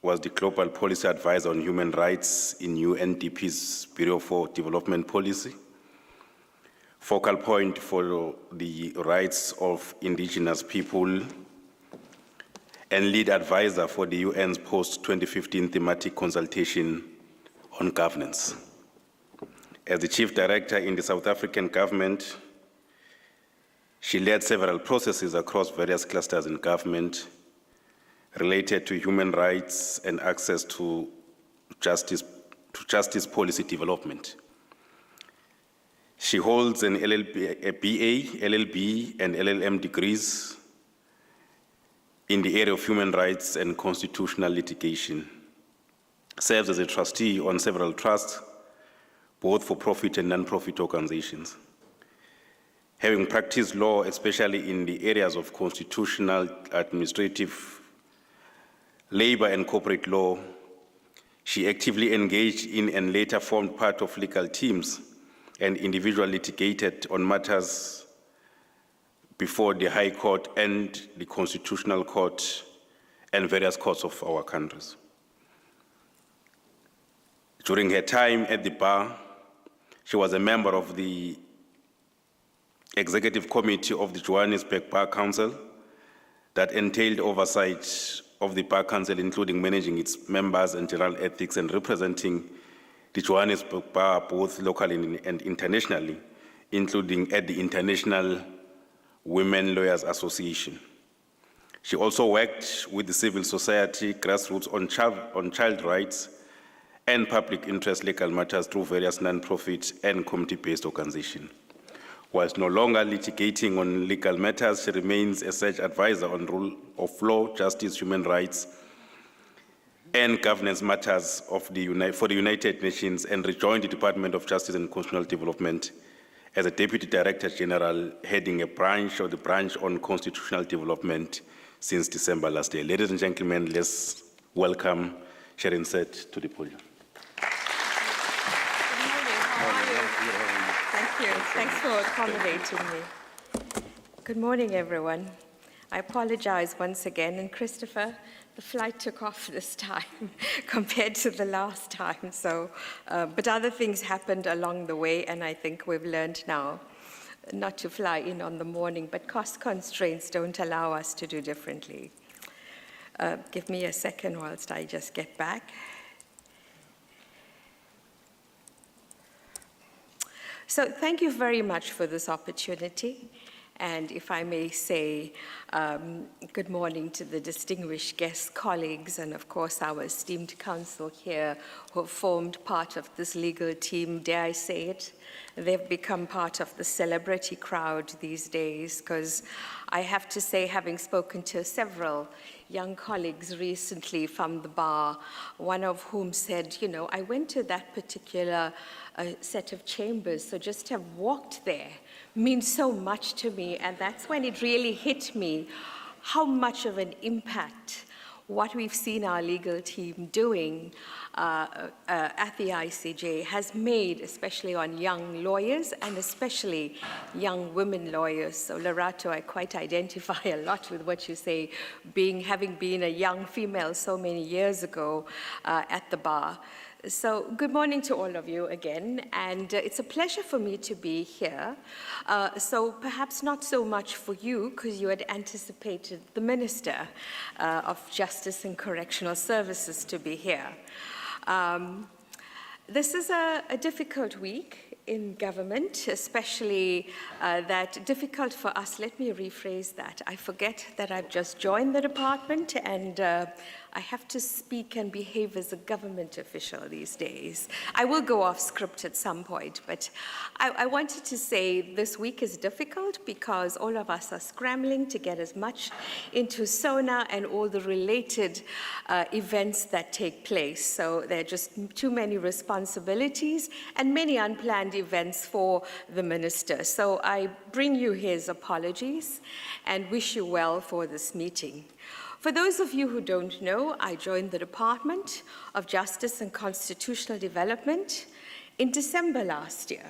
was the Global Policy Advisor on Human Rights in UNDP's Bureau for Development Policy, focal point for the rights of indigenous people, and lead advisor for the UN's post-2015 thematic consultation on governance. As the chief director in the South African government, she led several processes across various clusters in government related to human rights and access to justice policy development. She holds an LLB, a BA, LLB, and LLM degrees in the area of human rights and constitutional litigation. Serves as a trustee on several trusts, both for-profit and non-profit organizations. Having practiced law, especially in the areas of constitutional, administrative, labor, and corporate law, she actively engaged in and later formed part of legal teams and individually litigated on matters before the High Court and the Constitutional Court and various courts of our countries. During her time at the bar, she was a member of the Executive Committee of the Johannesburg Bar Council that entailed oversight of the Bar Council, including managing its members and general ethics and representing the Johannesburg Bar both locally and internationally, including at the International Women Lawyers Association. She also worked with the civil society grassroots on child rights and public interest legal matters through various non-profit and community-based organizations. Whilst no longer litigating on legal matters, she remains a such advisor on rule of law, justice, human rights, and governance matters for the United Nations, and rejoined the Department of Justice and Constitutional Development as a Deputy Director General, heading a branch of the branch on constitutional development since December last year. Ladies and gentlemen, let's welcome Sharon Seth to the podium. Thank you. Thanks for accommodating me. Good morning, everyone. I apologize once again, and Christopher, the flight took off this time compared to the last time, so, but other things happened along the way, and I think we've learned now not to fly in on the morning, but cost constraints don't allow us to do differently. Give me a second whilst I just get back. So thank you very much for this opportunity. And if I may say, good morning to the distinguished guests, colleagues, and of course our esteemed counsel here who have formed part of this legal team. Dare I say it? They've become part of the celebrity crowd these days, because I have to say, having spoken to several young colleagues recently from the bar, one of whom said, you know, I went to that particular set of chambers, so just to have walked there means so much to me, and that's when it really hit me how much of an impact what we've seen our legal team doing at the ICJ has made, especially on young lawyers and especially young women lawyers. So Lerato, I quite identify a lot with what you say, having been a young female so many years ago at the bar. So good morning to all of you again, and it's a pleasure for me to be here. So perhaps not so much for you, because you had anticipated the Minister of Justice and Correctional Services to be here. This is a difficult week in government, especially that difficult for us. Let me rephrase that. I forget that I've just joined the department, and I have to speak and behave as a government official these days. I will go off script at some point, but I wanted to say this week is difficult because all of us are scrambling to get as much into SONA and all the related events that take place. So there are just too many responsibilities and many unplanned events for the minister. So I bring you his apologies and wish you well for this meeting. For those of you who don't know, I joined the Department of Justice and Constitutional Development in December last year.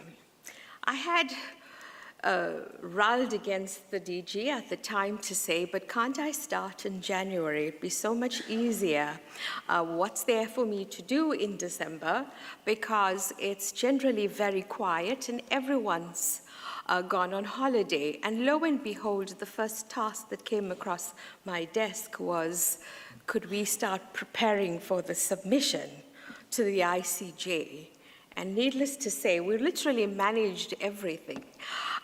I had rallied against the DG at the time to say, but can't I start in January? It'd be so much easier. What's there for me to do in December? Because it's generally very quiet and everyone's gone on holiday. And lo and behold, the first task that came across my desk was, could we start preparing for the submission to the ICJ? And needless to say, we literally managed everything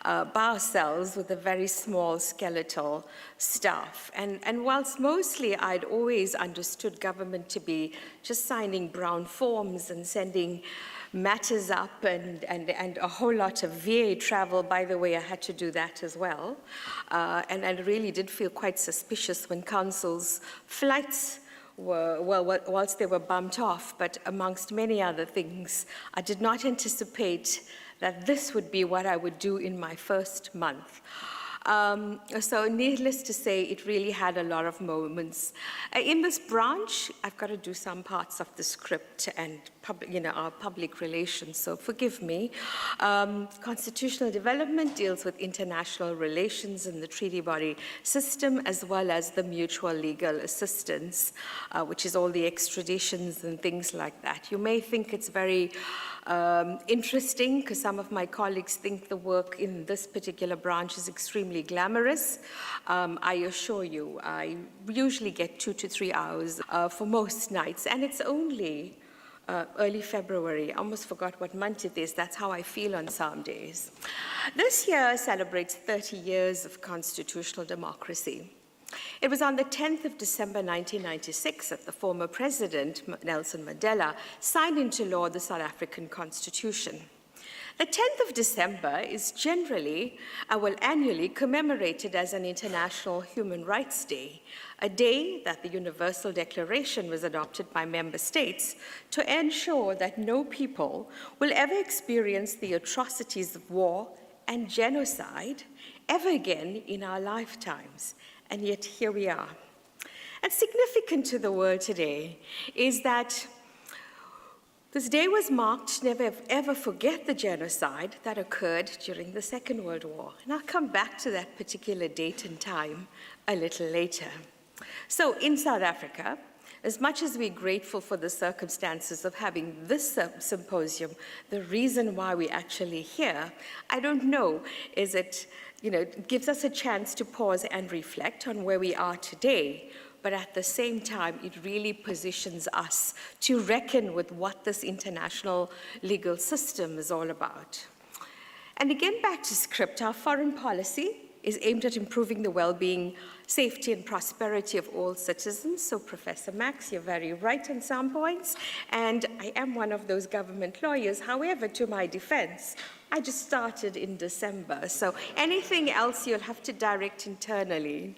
by ourselves with a very small skeletal staff. And whilst mostly I'd always understood government to be just signing brown forms and sending matters up and a whole lot of VA travel. By the way, I had to do that as well. And I really did feel quite suspicious when council's flights were, whilst they were bumped off, but amongst many other things, I did not anticipate that this would be what I would do in my first month. So needless to say, it really had a lot of moments. In this branch, I've got to do some parts of the script and our public relations, so forgive me. Constitutional development deals with international relations in the treaty body system, as well as the mutual legal assistance, which is all the extraditions and things like that. You may think it's very interesting, because some of my colleagues think the work in this particular branch is extremely glamorous. I assure you, I usually get 2 to 3 hours for most nights, and it's only early February. I almost forgot what month it is. That's how I feel on some days. This year celebrates 30 years of constitutional democracy. It was on the 10th of December 1996 that the former president, Nelson Mandela, signed into law the South African Constitution. The 10th of December is generally, annually commemorated as an International Human Rights Day, a day that the Universal Declaration was adopted by member states to ensure that no people will ever experience the atrocities of war and genocide ever again in our lifetimes. And yet here we are. And significant to the world today is that this day was marked to never ever forget the genocide that occurred during the Second World War. And I'll come back to that particular date and time a little later. So in South Africa, as much as we're grateful for the circumstances of having this symposium, the reason why we're actually here, I don't know, is it gives us a chance to pause and reflect on where we are today, but at the same time, it really positions us to reckon with what this international legal system is all about. And again, back to script, our foreign policy is aimed at improving the well-being, safety, and prosperity of all citizens. So, Professor Max, you're very right on some points, and I am one of those government lawyers. However, to my defense, I just started in December, so anything else you'll have to direct internally.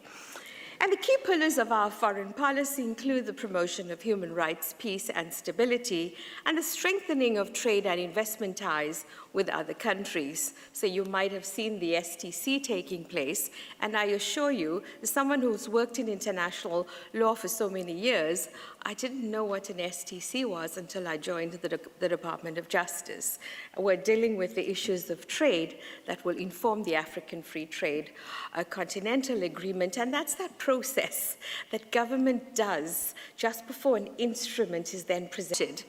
And the key pillars of our foreign policy include the promotion of human rights, peace, and stability, and the strengthening of trade and investment ties with other countries. So you might have seen the STC taking place, and I assure you, as someone who's worked in international law for so many years, I didn't know what an STC was until I joined the Department of Justice. We're dealing with the issues of trade that will inform the African Free Trade Continental Agreement, and that's that process that government does just before an instrument is then presented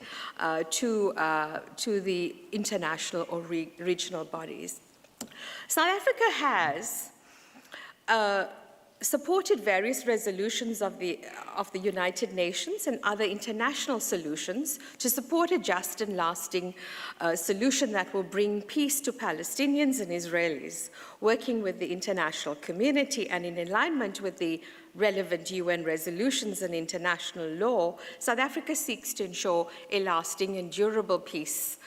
to the international or regional bodies. South Africa has supported various resolutions of the United Nations and other international solutions to support a just and lasting solution that will bring peace to Palestinians and Israelis, working with the international community and in alignment with the relevant UN resolutions and international law. South Africa seeks to ensure a lasting and durable peace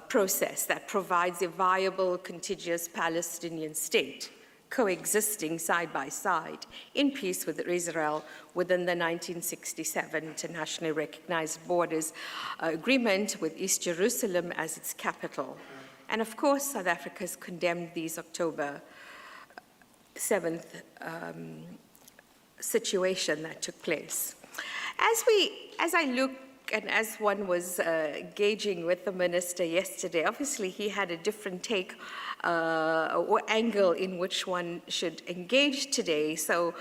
process that provides a viable, contiguous Palestinian state, coexisting side by side in peace with Israel within the 1967 internationally recognized borders agreement with East Jerusalem as its capital. And of course, South Africa has condemned these October 7th situation that took place. As I look and as one was gauging with the minister yesterday, obviously he had a different take or angle in which one should engage today. So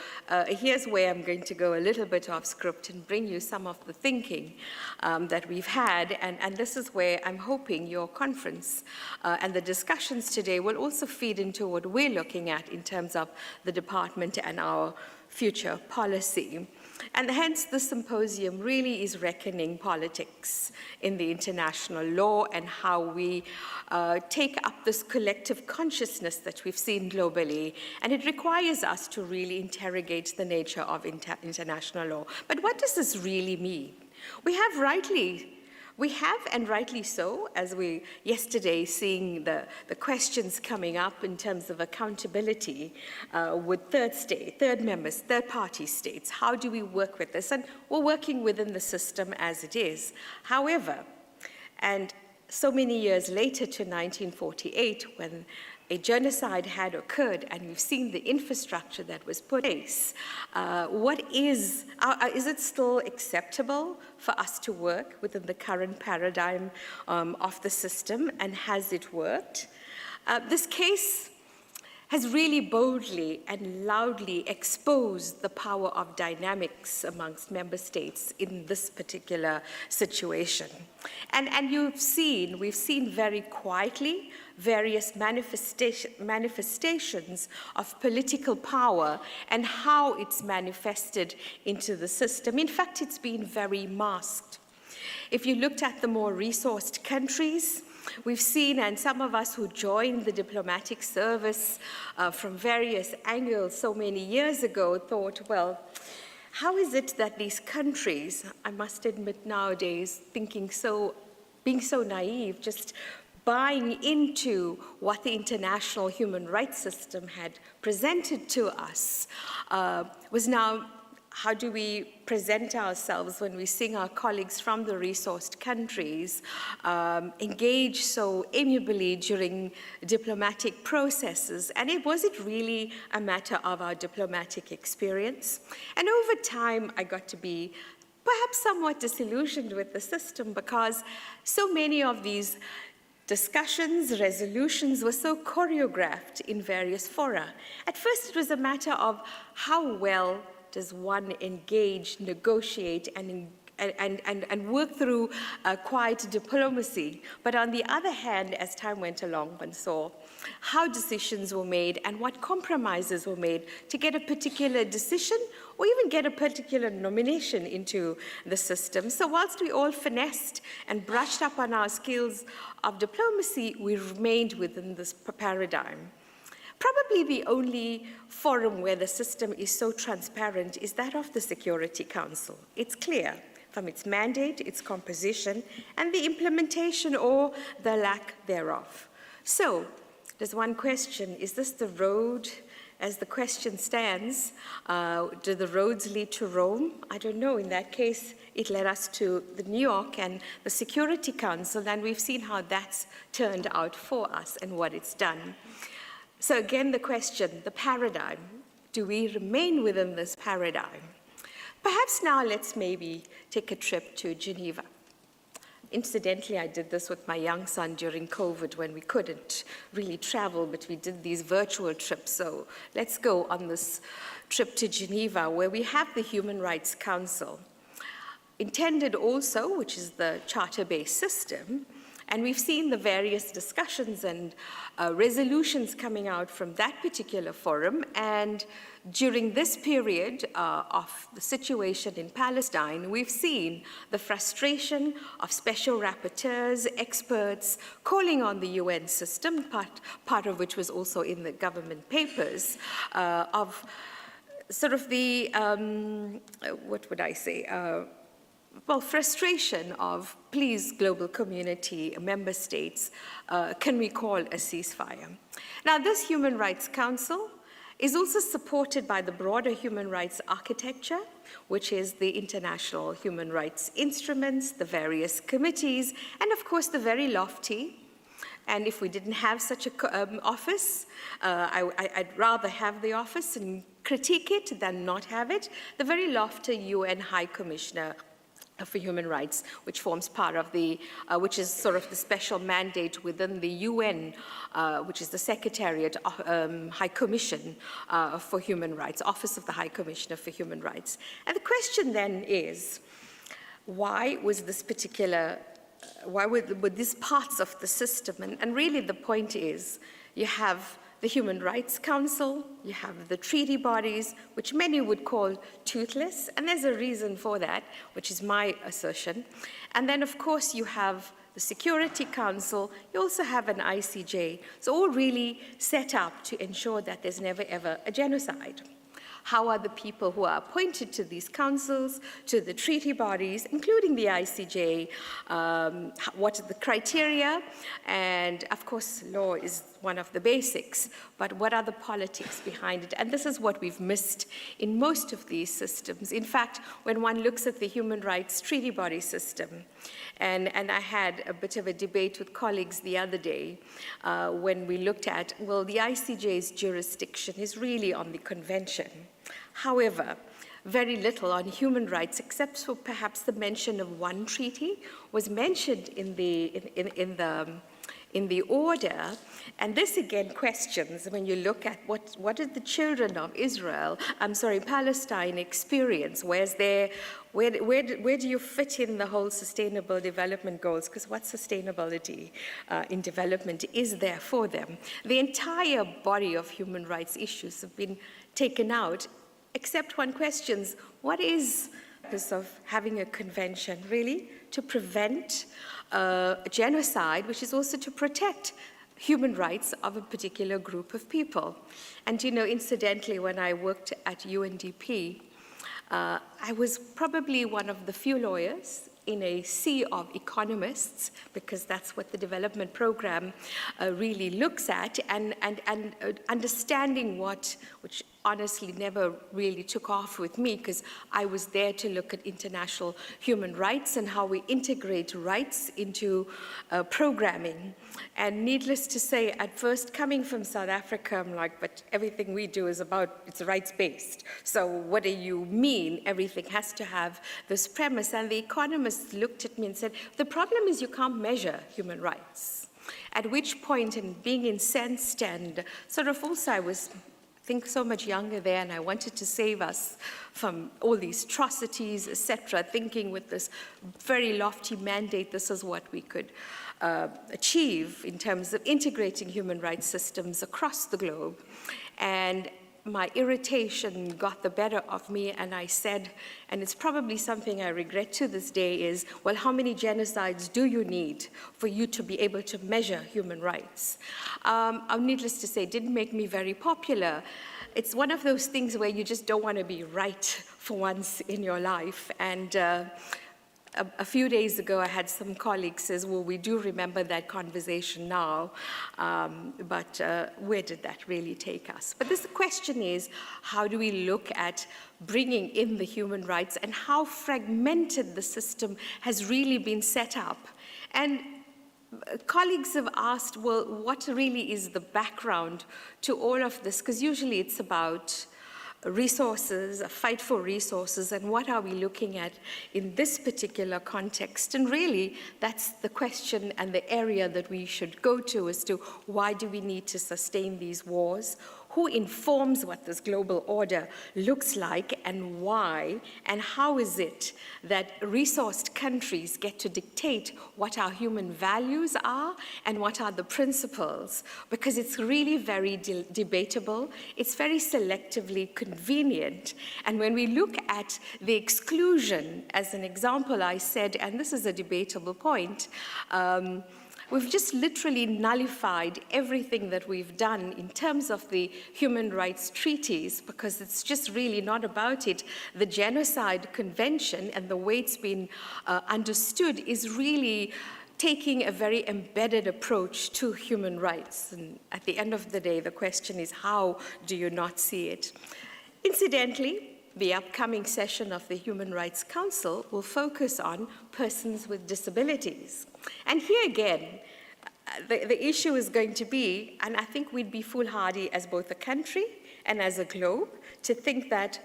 here's where I'm going to go a little bit off script and bring you some of the thinking that we've had. And this is where I'm hoping your conference and the discussions today will also feed into what we're looking at in terms of the department and our future policy. And hence the symposium really is reckoning politics in the international law and how we take up this collective consciousness that we've seen globally. And it requires us to really interrogate the nature of international law. But what does this really mean? We have rightly We have, and rightly so, as we yesterday seeing the questions coming up in terms of accountability with third members, third-party states. How do we work with this? And we're working within the system as it is. However, and so many years later to 1948, when a genocide had occurred, and we've seen the infrastructure that was put in place. Is it still acceptable for us to work within the current paradigm of the system, and has it worked? This case has really boldly and loudly exposed the power of dynamics amongst member states in this particular situation. And we've seen very quietly various manifestations of political power and how it's manifested into the system. In fact, it's been very masked. If you looked at the more resourced countries, we've seen, and some of us who joined the diplomatic service from various angles so many years ago thought, well, how is it that these countries, I must admit nowadays, being so naive, just buying into what the international human rights system had presented to us, was now, how do we present ourselves when we see our colleagues from the resourced countries engage so amiably during diplomatic processes? And was it really a matter of our diplomatic experience? And over time, I got to be perhaps somewhat disillusioned with the system, because so many of these discussions, resolutions were so choreographed in various fora. At first, it was a matter of how well does one engage, negotiate, and work through quiet diplomacy. But on the other hand, as time went along, one saw how decisions were made and what compromises were made to get a particular decision or even get a particular nomination into the system. So whilst we all finessed and brushed up on our skills of diplomacy, we remained within this paradigm. Probably the only forum where the system is so transparent is that of the Security Council. It's clear from its mandate, its composition, and the implementation or the lack thereof. So, there's one question: is this the road, as the question stands? Do the roads lead to Rome? I don't know. In that case, it led us to the New York and the Security Council, and we've seen how that's turned out for us and what it's done. So again, the question, the paradigm, do we remain within this paradigm? Perhaps now let's maybe take a trip to Geneva. Incidentally, I did this with my young son during COVID when we couldn't really travel, but we did these virtual trips. So let's go on this trip to Geneva, where we have the Human Rights Council, intended also, which is the charter-based system. And we've seen the various discussions and resolutions coming out from that particular forum. And during this period of the situation in Palestine, we've seen the frustration of special rapporteurs, experts, calling on the UN system, part of which was also in the government papers, of sort of the, what would I say, frustration of, please, global community, member states, can we call a ceasefire? Now, this Human Rights Council is also supported by the broader human rights architecture, which is the international human rights instruments, the various committees, and of course the very lofty, and if we didn't have such an office, I'd rather have the office and critique it than not have it, the very lofty UN High Commissioner for Human Rights, which forms part of the, which is sort of the special mandate within the UN, which is the Secretariat High Commission for Human Rights, Office of the High Commissioner for Human Rights. And the question then is, why was this particular, why were these parts of the system? And really the point is, you have the Human Rights Council, you have the treaty bodies, which many would call toothless, and there's a reason for that, which is my assertion. And then, of course, you have the Security Council, you also have an ICJ. So all really set up to ensure that there's never, ever a genocide. How are the people who are appointed to these councils, to the treaty bodies, including the ICJ, what are the criteria? And of course, law is one of the basics, but what are the politics behind it? And this is what we've missed in most of these systems. In fact, when one looks at the human rights treaty body system, and I had a bit of a debate with colleagues the other day when we looked at, well, the ICJ's jurisdiction is really on the convention. However, very little on human rights, except for perhaps the mention of one treaty, was mentioned in the order. And this again questions when you look at what did the children of Palestine experience? Where do you fit in the whole sustainable development goals? Because what sustainability in development is there for them? The entire body of human rights issues have been taken out, except one questions, what is the purpose of having a convention, really? To prevent genocide, which is also to protect human rights of a particular group of people. And incidentally, when I worked at UNDP, I was probably one of the few lawyers in a sea of economists, because that's what the development program really looks at, and understanding which honestly never really took off with me, because I was there to look at international human rights and how we integrate rights into programming. And needless to say, at first, coming from South Africa, I'm like, but everything we do is it's rights-based. So what do you mean everything has to have this premise? And the economists looked at me and said, the problem is you can't measure human rights. At which point, and being incensed and sort of also I was so much younger there, and I wanted to save us from all these atrocities, etc., thinking with this very lofty mandate, this is what we could achieve in terms of integrating human rights systems across the globe. And my irritation got the better of me, and I said, and it's probably something I regret to this day, is, well, how many genocides do you need for you to be able to measure human rights? Needless to say, it didn't make me very popular. It's one of those things where you just don't want to be right for once in your life. And a few days ago, I had some colleagues says, well, we do remember that conversation now, but where did that really take us? But the question is, how do we look at bringing in the human rights and how fragmented the system has really been set up? And colleagues have asked, well, what really is the background to all of this? Because usually it's about resources, a fight for resources, and what are we looking at in this particular context? And really, that's the question and the area that we should go to as to why do we need to sustain these wars? Who informs what this global order looks like and why? And how is it that resourced countries get to dictate what our human values are and what are the principles? Because it's really very debatable. It's very selectively convenient. And when we look at the exclusion, as an example, I said, and this is a debatable point, we've just literally nullified everything that we've done in terms of the human rights treaties, because it's just really not about it. The Genocide Convention and the way it's been understood is really taking a very embedded approach to human rights. And at the end of the day, the question is, how do you not see it? Incidentally, the upcoming session of the Human Rights Council will focus on persons with disabilities. And here again, the issue is going to be, and I think we'd be foolhardy as both a country and as a globe, to think that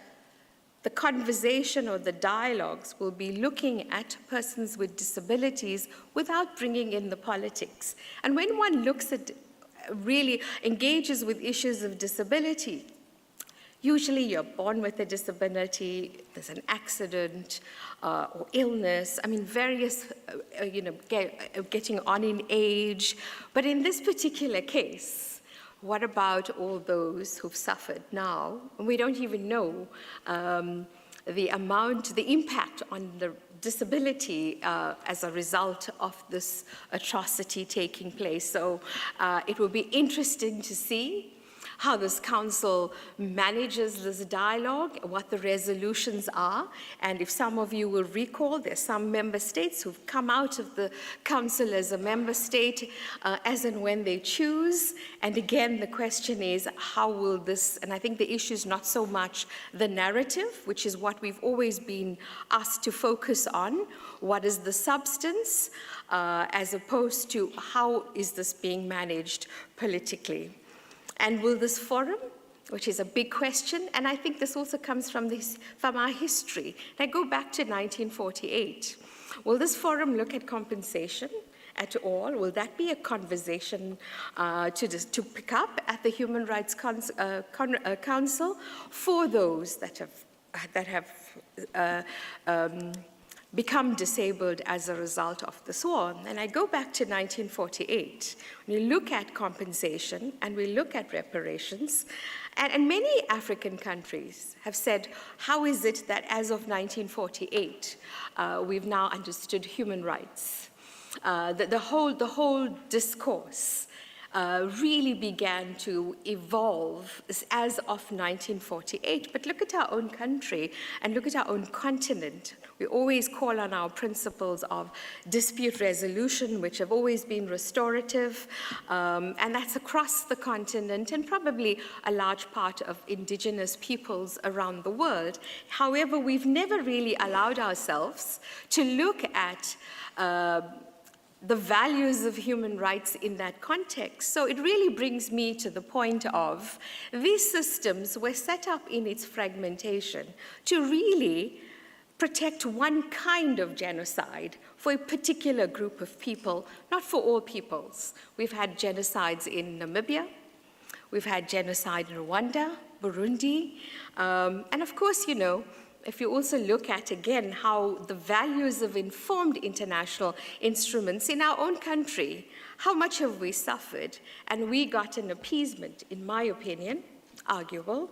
the conversation or the dialogues will be looking at persons with disabilities without bringing in the politics. And when one looks at, really engages with issues of disability, usually you're born with a disability, there's an accident or illness, various, getting on in age. But in this particular case, what about all those who've suffered now? We don't even know the impact on the disability as a result of this atrocity taking place. So it will be interesting to see how this council manages this dialogue, what the resolutions are. And if some of you will recall, there's some member states who've come out of the council as a member state as and when they choose. And again, the question is, how will this, and I think the issue is not so much the narrative, which is what we've always been asked to focus on. What is the substance, as opposed to how is this being managed politically? And will this forum, which is a big question, and I think this also comes from our history. And I go back to 1948. Will this forum look at compensation at all? Will that be a conversation to pick up at the Human Rights Council for those that have become disabled as a result of this war? And I go back to 1948. When you look at compensation and we look at reparations, and many African countries have said, how is it that as of 1948, we've now understood human rights? The whole discourse really began to evolve as of 1948. But look at our own country and look at our own continent. We always call on our principles of dispute resolution, which have always been restorative, and that's across the continent and probably a large part of indigenous peoples around the world. However, we've never really allowed ourselves to look at the values of human rights in that context. So it really brings me to the point of these systems were set up in its fragmentation to really protect one kind of genocide for a particular group of people, not for all peoples. We've had genocides in Namibia, we've had genocide in Rwanda, Burundi, and of course, you know, if you also look at, again, how the values of informed international instruments in our own country, how much have we suffered? And we got an appeasement, in my opinion, arguable,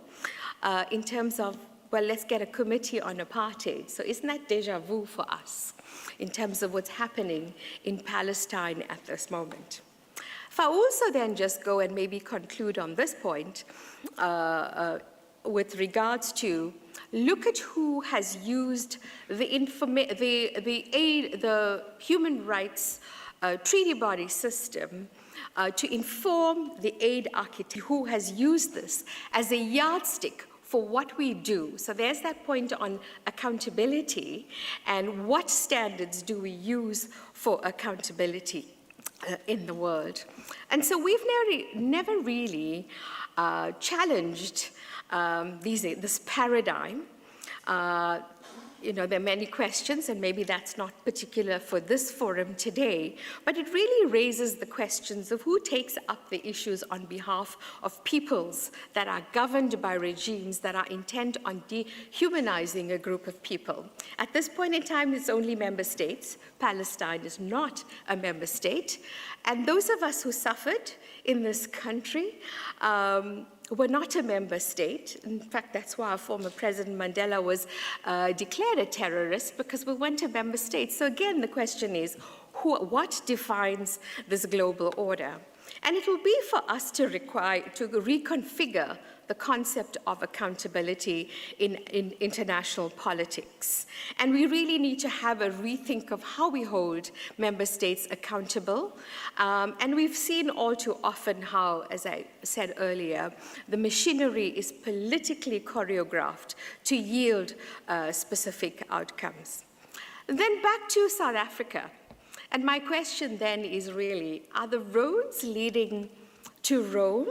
in terms of, well, let's get a committee on apartheid. So isn't that déjà vu for us in terms of what's happening in Palestine at this moment? If I also then just go and maybe conclude on this point with regards to look at who has used the human rights treaty body system to inform the aid architect, who has used this as a yardstick for what we do. So there's that point on accountability and what standards do we use for accountability in the world. And so we've never really challenged this paradigm. You know, there are many questions, and maybe that's not particular for this forum today, but it really raises the questions of who takes up the issues on behalf of peoples that are governed by regimes that are intent on dehumanizing a group of people. At this point in time, it's only member states. Palestine is not a member state. And those of us who suffered in this country, were not a member state. In fact, that's why our former President Mandela was declared a terrorist, because we weren't a member state. So again, the question is, what defines this global order? And it will be for us to reconfigure the concept of accountability in international politics. And we really need to have a rethink of how we hold member states accountable. And we've seen all too often how, as I said earlier, the machinery is politically choreographed to yield specific outcomes. Then back to South Africa. And my question then is really, are the roads leading to Rome,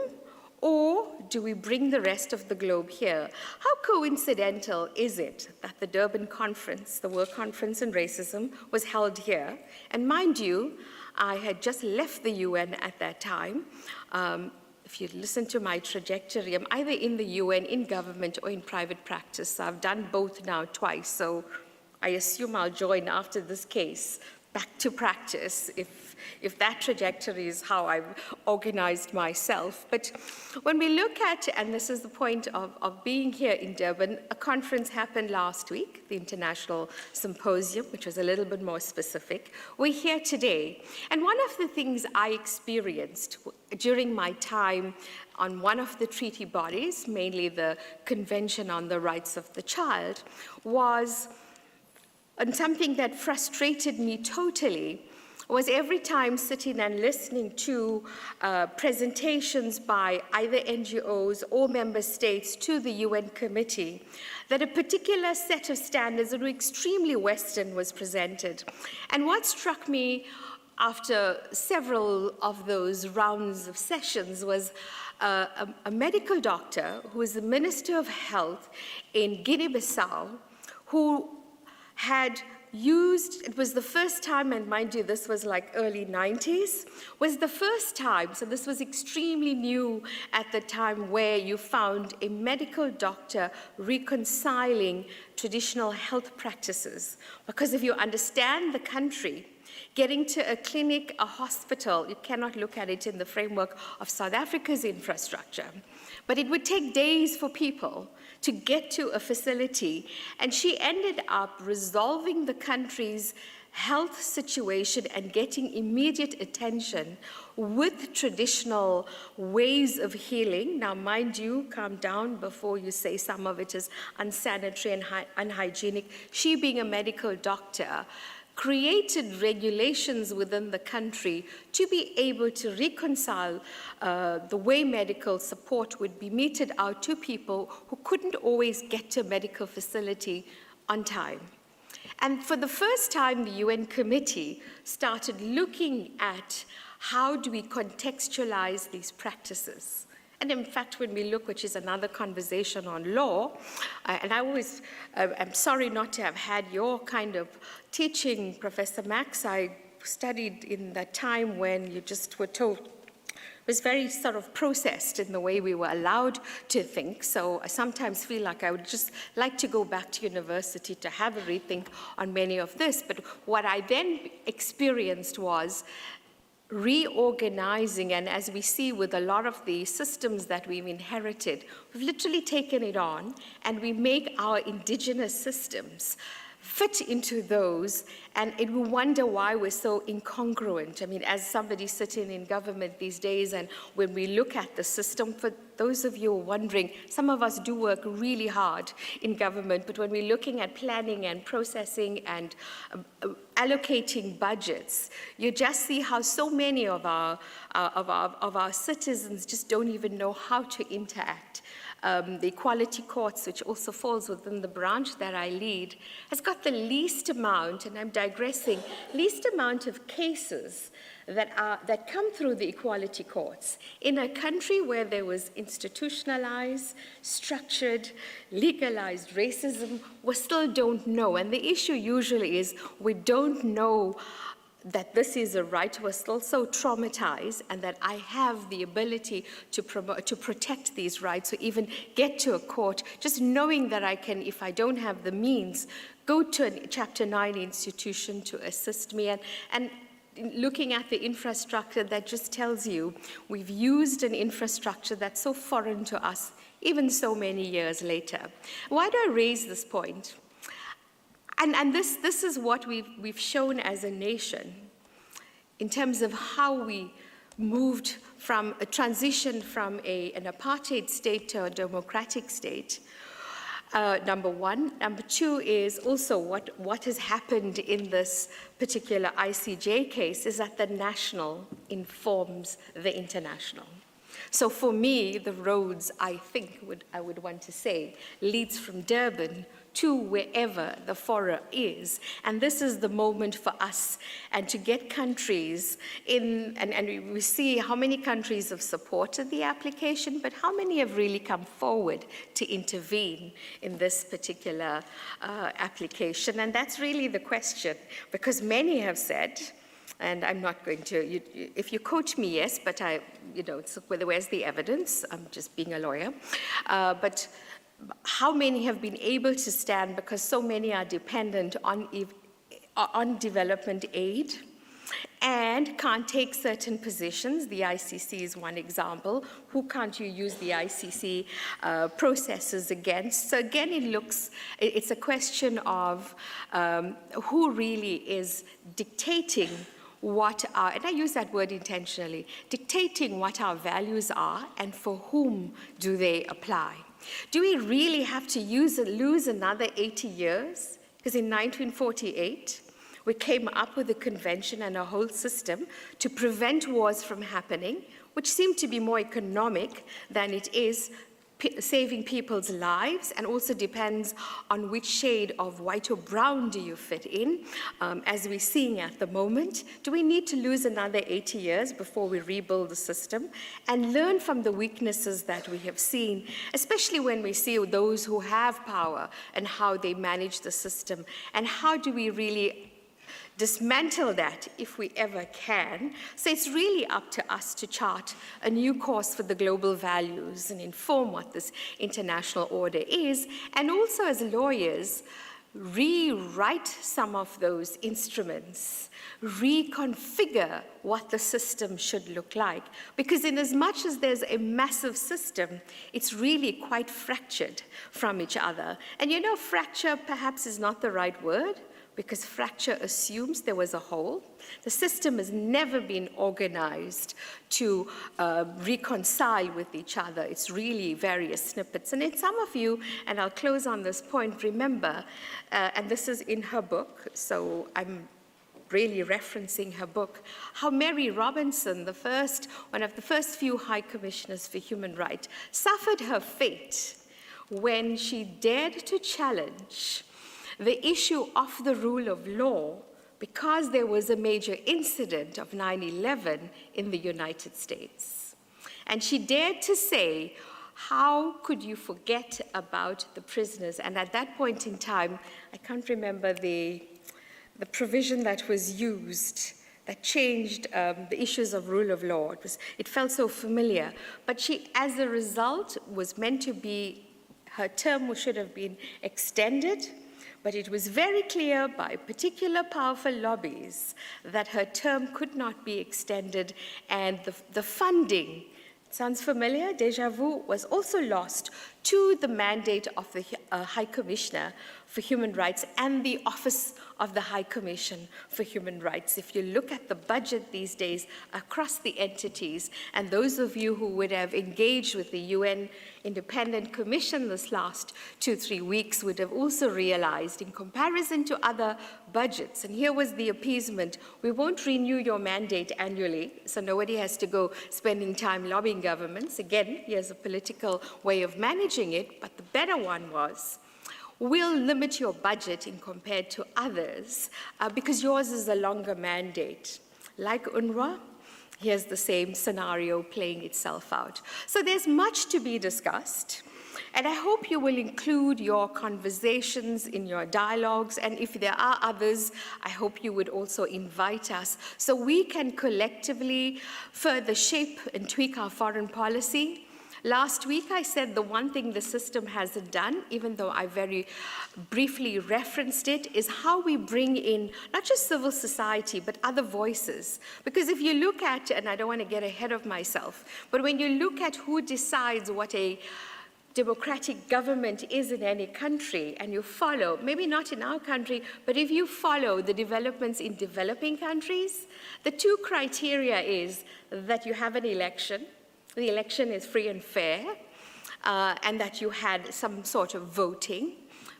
or do we bring the rest of the globe here? How coincidental is it that the Durban Conference, the World Conference on Racism, was held here? And mind you, I had just left the UN at that time. If you listen to my trajectory, I'm either in the UN, in government, or in private practice. So I've done both now twice. So I assume I'll join after this case back to practice if that trajectory is how I've organized myself. But when we look at, and this is the point of being here in Durban, a conference happened last week, the International Symposium, which was a little bit more specific. We're here today. And one of the things I experienced during my time on one of the treaty bodies, mainly the Convention on the Rights of the Child, was, and something that frustrated me totally, was every time sitting and listening to presentations by either NGOs or member states to the UN committee, that a particular set of standards that were extremely Western was presented. And what struck me after several of those rounds of sessions was a medical doctor who was the Minister of Health in Guinea-Bissau, who had used, it was the first time, and mind you, this was like early 90s, was the first time, so this was extremely new at the time, where you found a medical doctor reconciling traditional health practices. Because if you understand the country, getting to a clinic, a hospital, you cannot look at it in the framework of South Africa's infrastructure. But it would take days for people to get to a facility. And she ended up resolving the country's health situation and getting immediate attention with traditional ways of healing. Now, mind you, calm down before you say some of it is unsanitary and unhygienic. She, being a medical doctor, created regulations within the country to be able to reconcile the way medical support would be meted out to people who couldn't always get to a medical facility on time. And for the first time, the UN committee started looking at how do we contextualize these practices. And in fact, when we look, which is another conversation on law, and I always, I'm sorry not to have had your kind of teaching, Professor Max. I studied in that time when you just were told, it was very sort of processed in the way we were allowed to think. So I sometimes feel like I would just like to go back to university to have a rethink on many of this. But what I then experienced was reorganizing, and as we see with a lot of the systems that we've inherited, we've literally taken it on and we make our indigenous systems fit into those, and it will wonder why we're so incongruent. I mean, as somebody sitting in government these days, and when we look at the system, for those of you who are wondering, some of us do work really hard in government, but when we're looking at planning and processing and allocating budgets, you just see how so many of our citizens just don't even know how to interact. The Equality Courts, which also falls within the branch that I lead, has got the least amount, and I'm digressing, least amount of cases that come through the Equality Courts in a country where there was institutionalized, structured, legalized racism. We still don't know, and the issue usually is we don't know that this is a right. We're still so traumatized, and that I have the ability to protect these rights, or even get to a court, just knowing that I can, if I don't have the means, go to a Chapter 9 institution to assist me. And looking at the infrastructure, that just tells you we've used an infrastructure that's so foreign to us, even so many years later. Why do I raise this point? And this is what we've shown as a nation in terms of how we moved from a transition from an apartheid state to a democratic state. Number one. Number two is also what has happened in this particular ICJ case is that the national informs the international. So for me, the roads, I think, I would want to say, leads from Durban to wherever the fora is. And this is the moment for us, and to get countries in, and we see how many countries have supported the application, but how many have really come forward to intervene in this particular application. And that's really the question, because many have said, and I'm not going to, if you quote me, yes, but it's where's the evidence? I'm just being a lawyer. But how many have been able to stand, because so many are dependent on on development aid and can't take certain positions. The ICC is one example. Who can't you use the ICC processes against? So again, it's a question of who really is dictating what our, and I use that word intentionally, dictating what our values are and for whom do they apply. Do we really have to lose another 80 years? Because in 1948, we came up with a convention and a whole system to prevent wars from happening, which seemed to be more economic than it is saving people's lives, and also depends on which shade of white or brown do you fit in, as we're seeing at the moment. Do we need to lose another 80 years before we rebuild the system and learn from the weaknesses that we have seen, especially when we see those who have power and how they manage the system, and how do we really dismantle that if we ever can? So it's really up to us to chart a new course for the global values and inform what this international order is, and also as lawyers, rewrite some of those instruments, reconfigure what the system should look like. Because in as much as there's a massive system, it's really quite fractured from each other. And you know, fracture perhaps is not the right word, because fracture assumes there was a whole. The system has never been organized to reconcile with each other. It's really various snippets. And in some of you, and I'll close on this point, remember, and this is in her book, so I'm really referencing her book, how Mary Robinson, one of the first few High Commissioners for Human Rights, suffered her fate when she dared to challenge the issue of the rule of law because there was a major incident of 9/11 in the United States. And she dared to say, how could you forget about the prisoners? And at that point in time, I can't remember the provision that was used that changed the issues of rule of law. It felt so familiar. But she, as a result, was meant to be, her term should have been extended, but it was very clear by particular powerful lobbies that her term could not be extended, and the funding, sounds familiar, déjà vu, was also lost to the mandate of the High Commissioner for Human Rights and the Office of the High Commission for Human Rights. If you look at the budget these days across the entities, and those of you who would have engaged with the UN Independent Commission this last 2-3 weeks would have also realized, in comparison to other budgets, and here was the appeasement, we won't renew your mandate annually, so nobody has to go spending time lobbying governments. Again, here's a political way of managing it, but the better one was, we'll limit your budget in compared to others because yours is a longer mandate. Like UNRWA, here's the same scenario playing itself out. So there's much to be discussed, and I hope you will include your conversations in your dialogues, and if there are others, I hope you would also invite us so we can collectively further shape and tweak our foreign policy. Last week, I said the one thing the system hasn't done, even though I very briefly referenced it, is how we bring in not just civil society, but other voices. Because if you look at, and I don't want to get ahead of myself, but when you look at who decides what a democratic government is in any country, and you follow, maybe not in our country, but if you follow the developments in developing countries, the two criteria is that you have an election, the election is free and fair, and that you had some sort of voting,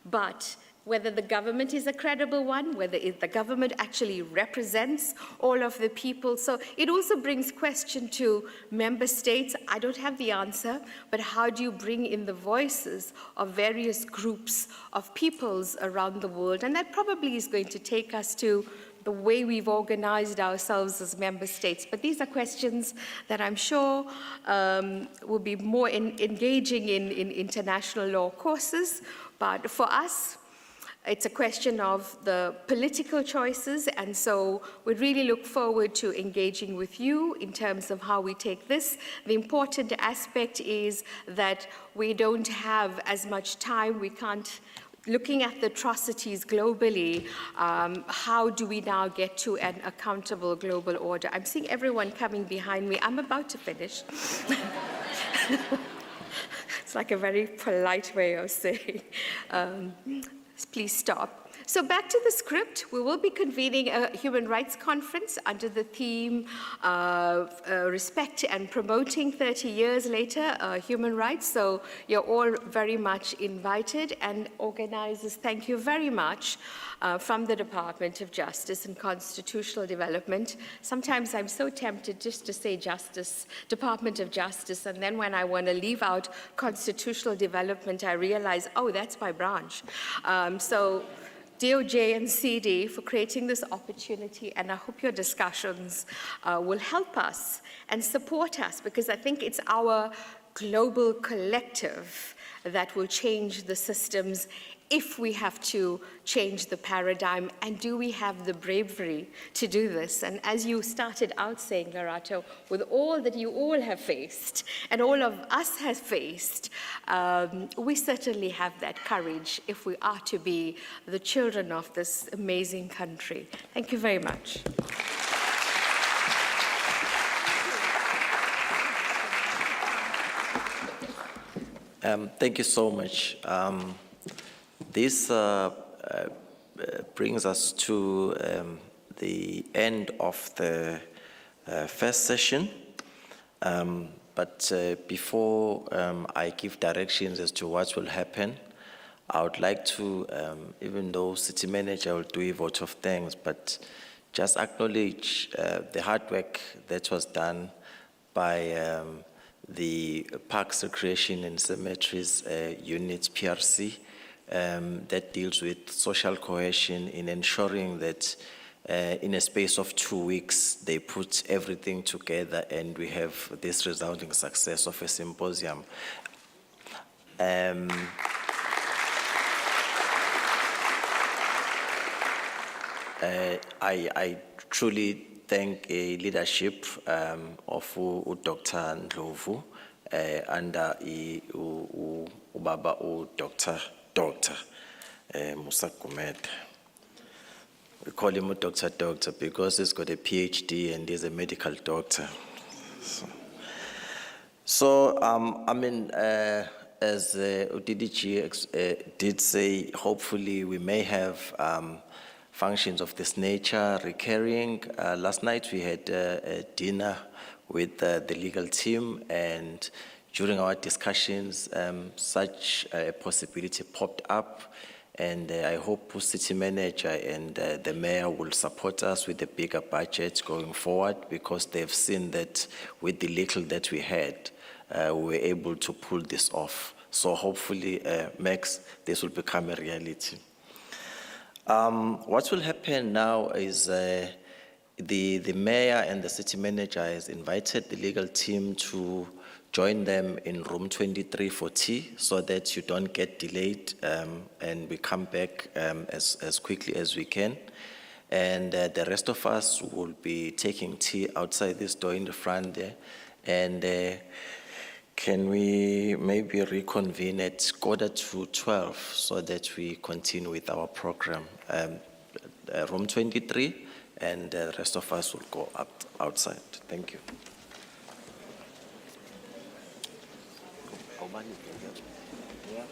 but whether the government is a credible one, whether the government actually represents all of the people. So it also brings question to member states. I don't have the answer, but how do you bring in the voices of various groups of peoples around the world? And that probably is going to take us to the way we've organized ourselves as member states. But these are questions that I'm sure will be more engaging in international law courses. But for us, it's a question of the political choices, and so we really look forward to engaging with you in terms of how we take this. The important aspect is that we don't have as much time. We can't looking at the atrocities globally, how do we now get to an accountable global order? I'm seeing everyone coming behind me. I'm about to finish. It's like a very polite way of saying, please stop. So back to the script, we will be convening a human rights conference under the theme of respect and promoting 30 years later human rights. So you're all very much invited, and organizers, thank you very much from the Department of Justice and Constitutional Development. Sometimes I'm so tempted just to say Justice, Department of Justice, and then when I want to leave out Constitutional Development, I realize, oh, that's my branch. So DOJ and CD for creating this opportunity, and I hope your discussions will help us and support us, because I think it's our global collective that will change the systems if we have to change the paradigm. And do we have the bravery to do this? And as you started out saying, Lerato, with all that you all have faced and all of us have faced, we certainly have that courage if we are to be the children of this amazing country. Thank you very much. Thank you so much. This brings us to the end of the first session. But before I give directions as to what will happen, I would like to, even though City Manager will do a vote of thanks, but just acknowledge the hard work that was done by the Parks, Recreation and Cemeteries Unit, PRC, that deals with social cohesion in ensuring that in a space of 2 weeks, they put everything together and we have this resounding success of a symposium. I truly thank a leadership of Dr. Ndlovu under Ubaba Dr. Musa Gumede. We call him Dr. because he's got a PhD and he's a medical doctor. So I mean, as ODDG did say, hopefully we may have functions of this nature recurring. Last night we had a dinner with the legal team, and during our discussions, such a possibility popped up, and I hope City Manager and the Mayor will support us with a bigger budget going forward, because they've seen that with the little that we had, we were able to pull this off. So hopefully, Max, this will become a reality. What will happen now is the Mayor and the City Manager has invited the legal team to join them in room 23 for tea, so that you don't get delayed and we come back as quickly as we can. And the rest of us will be taking tea outside this door in the front there. And can we maybe reconvene at 11:45 so that we continue with our program? Room 23, and the rest of us will go outside. Thank you. Yeah.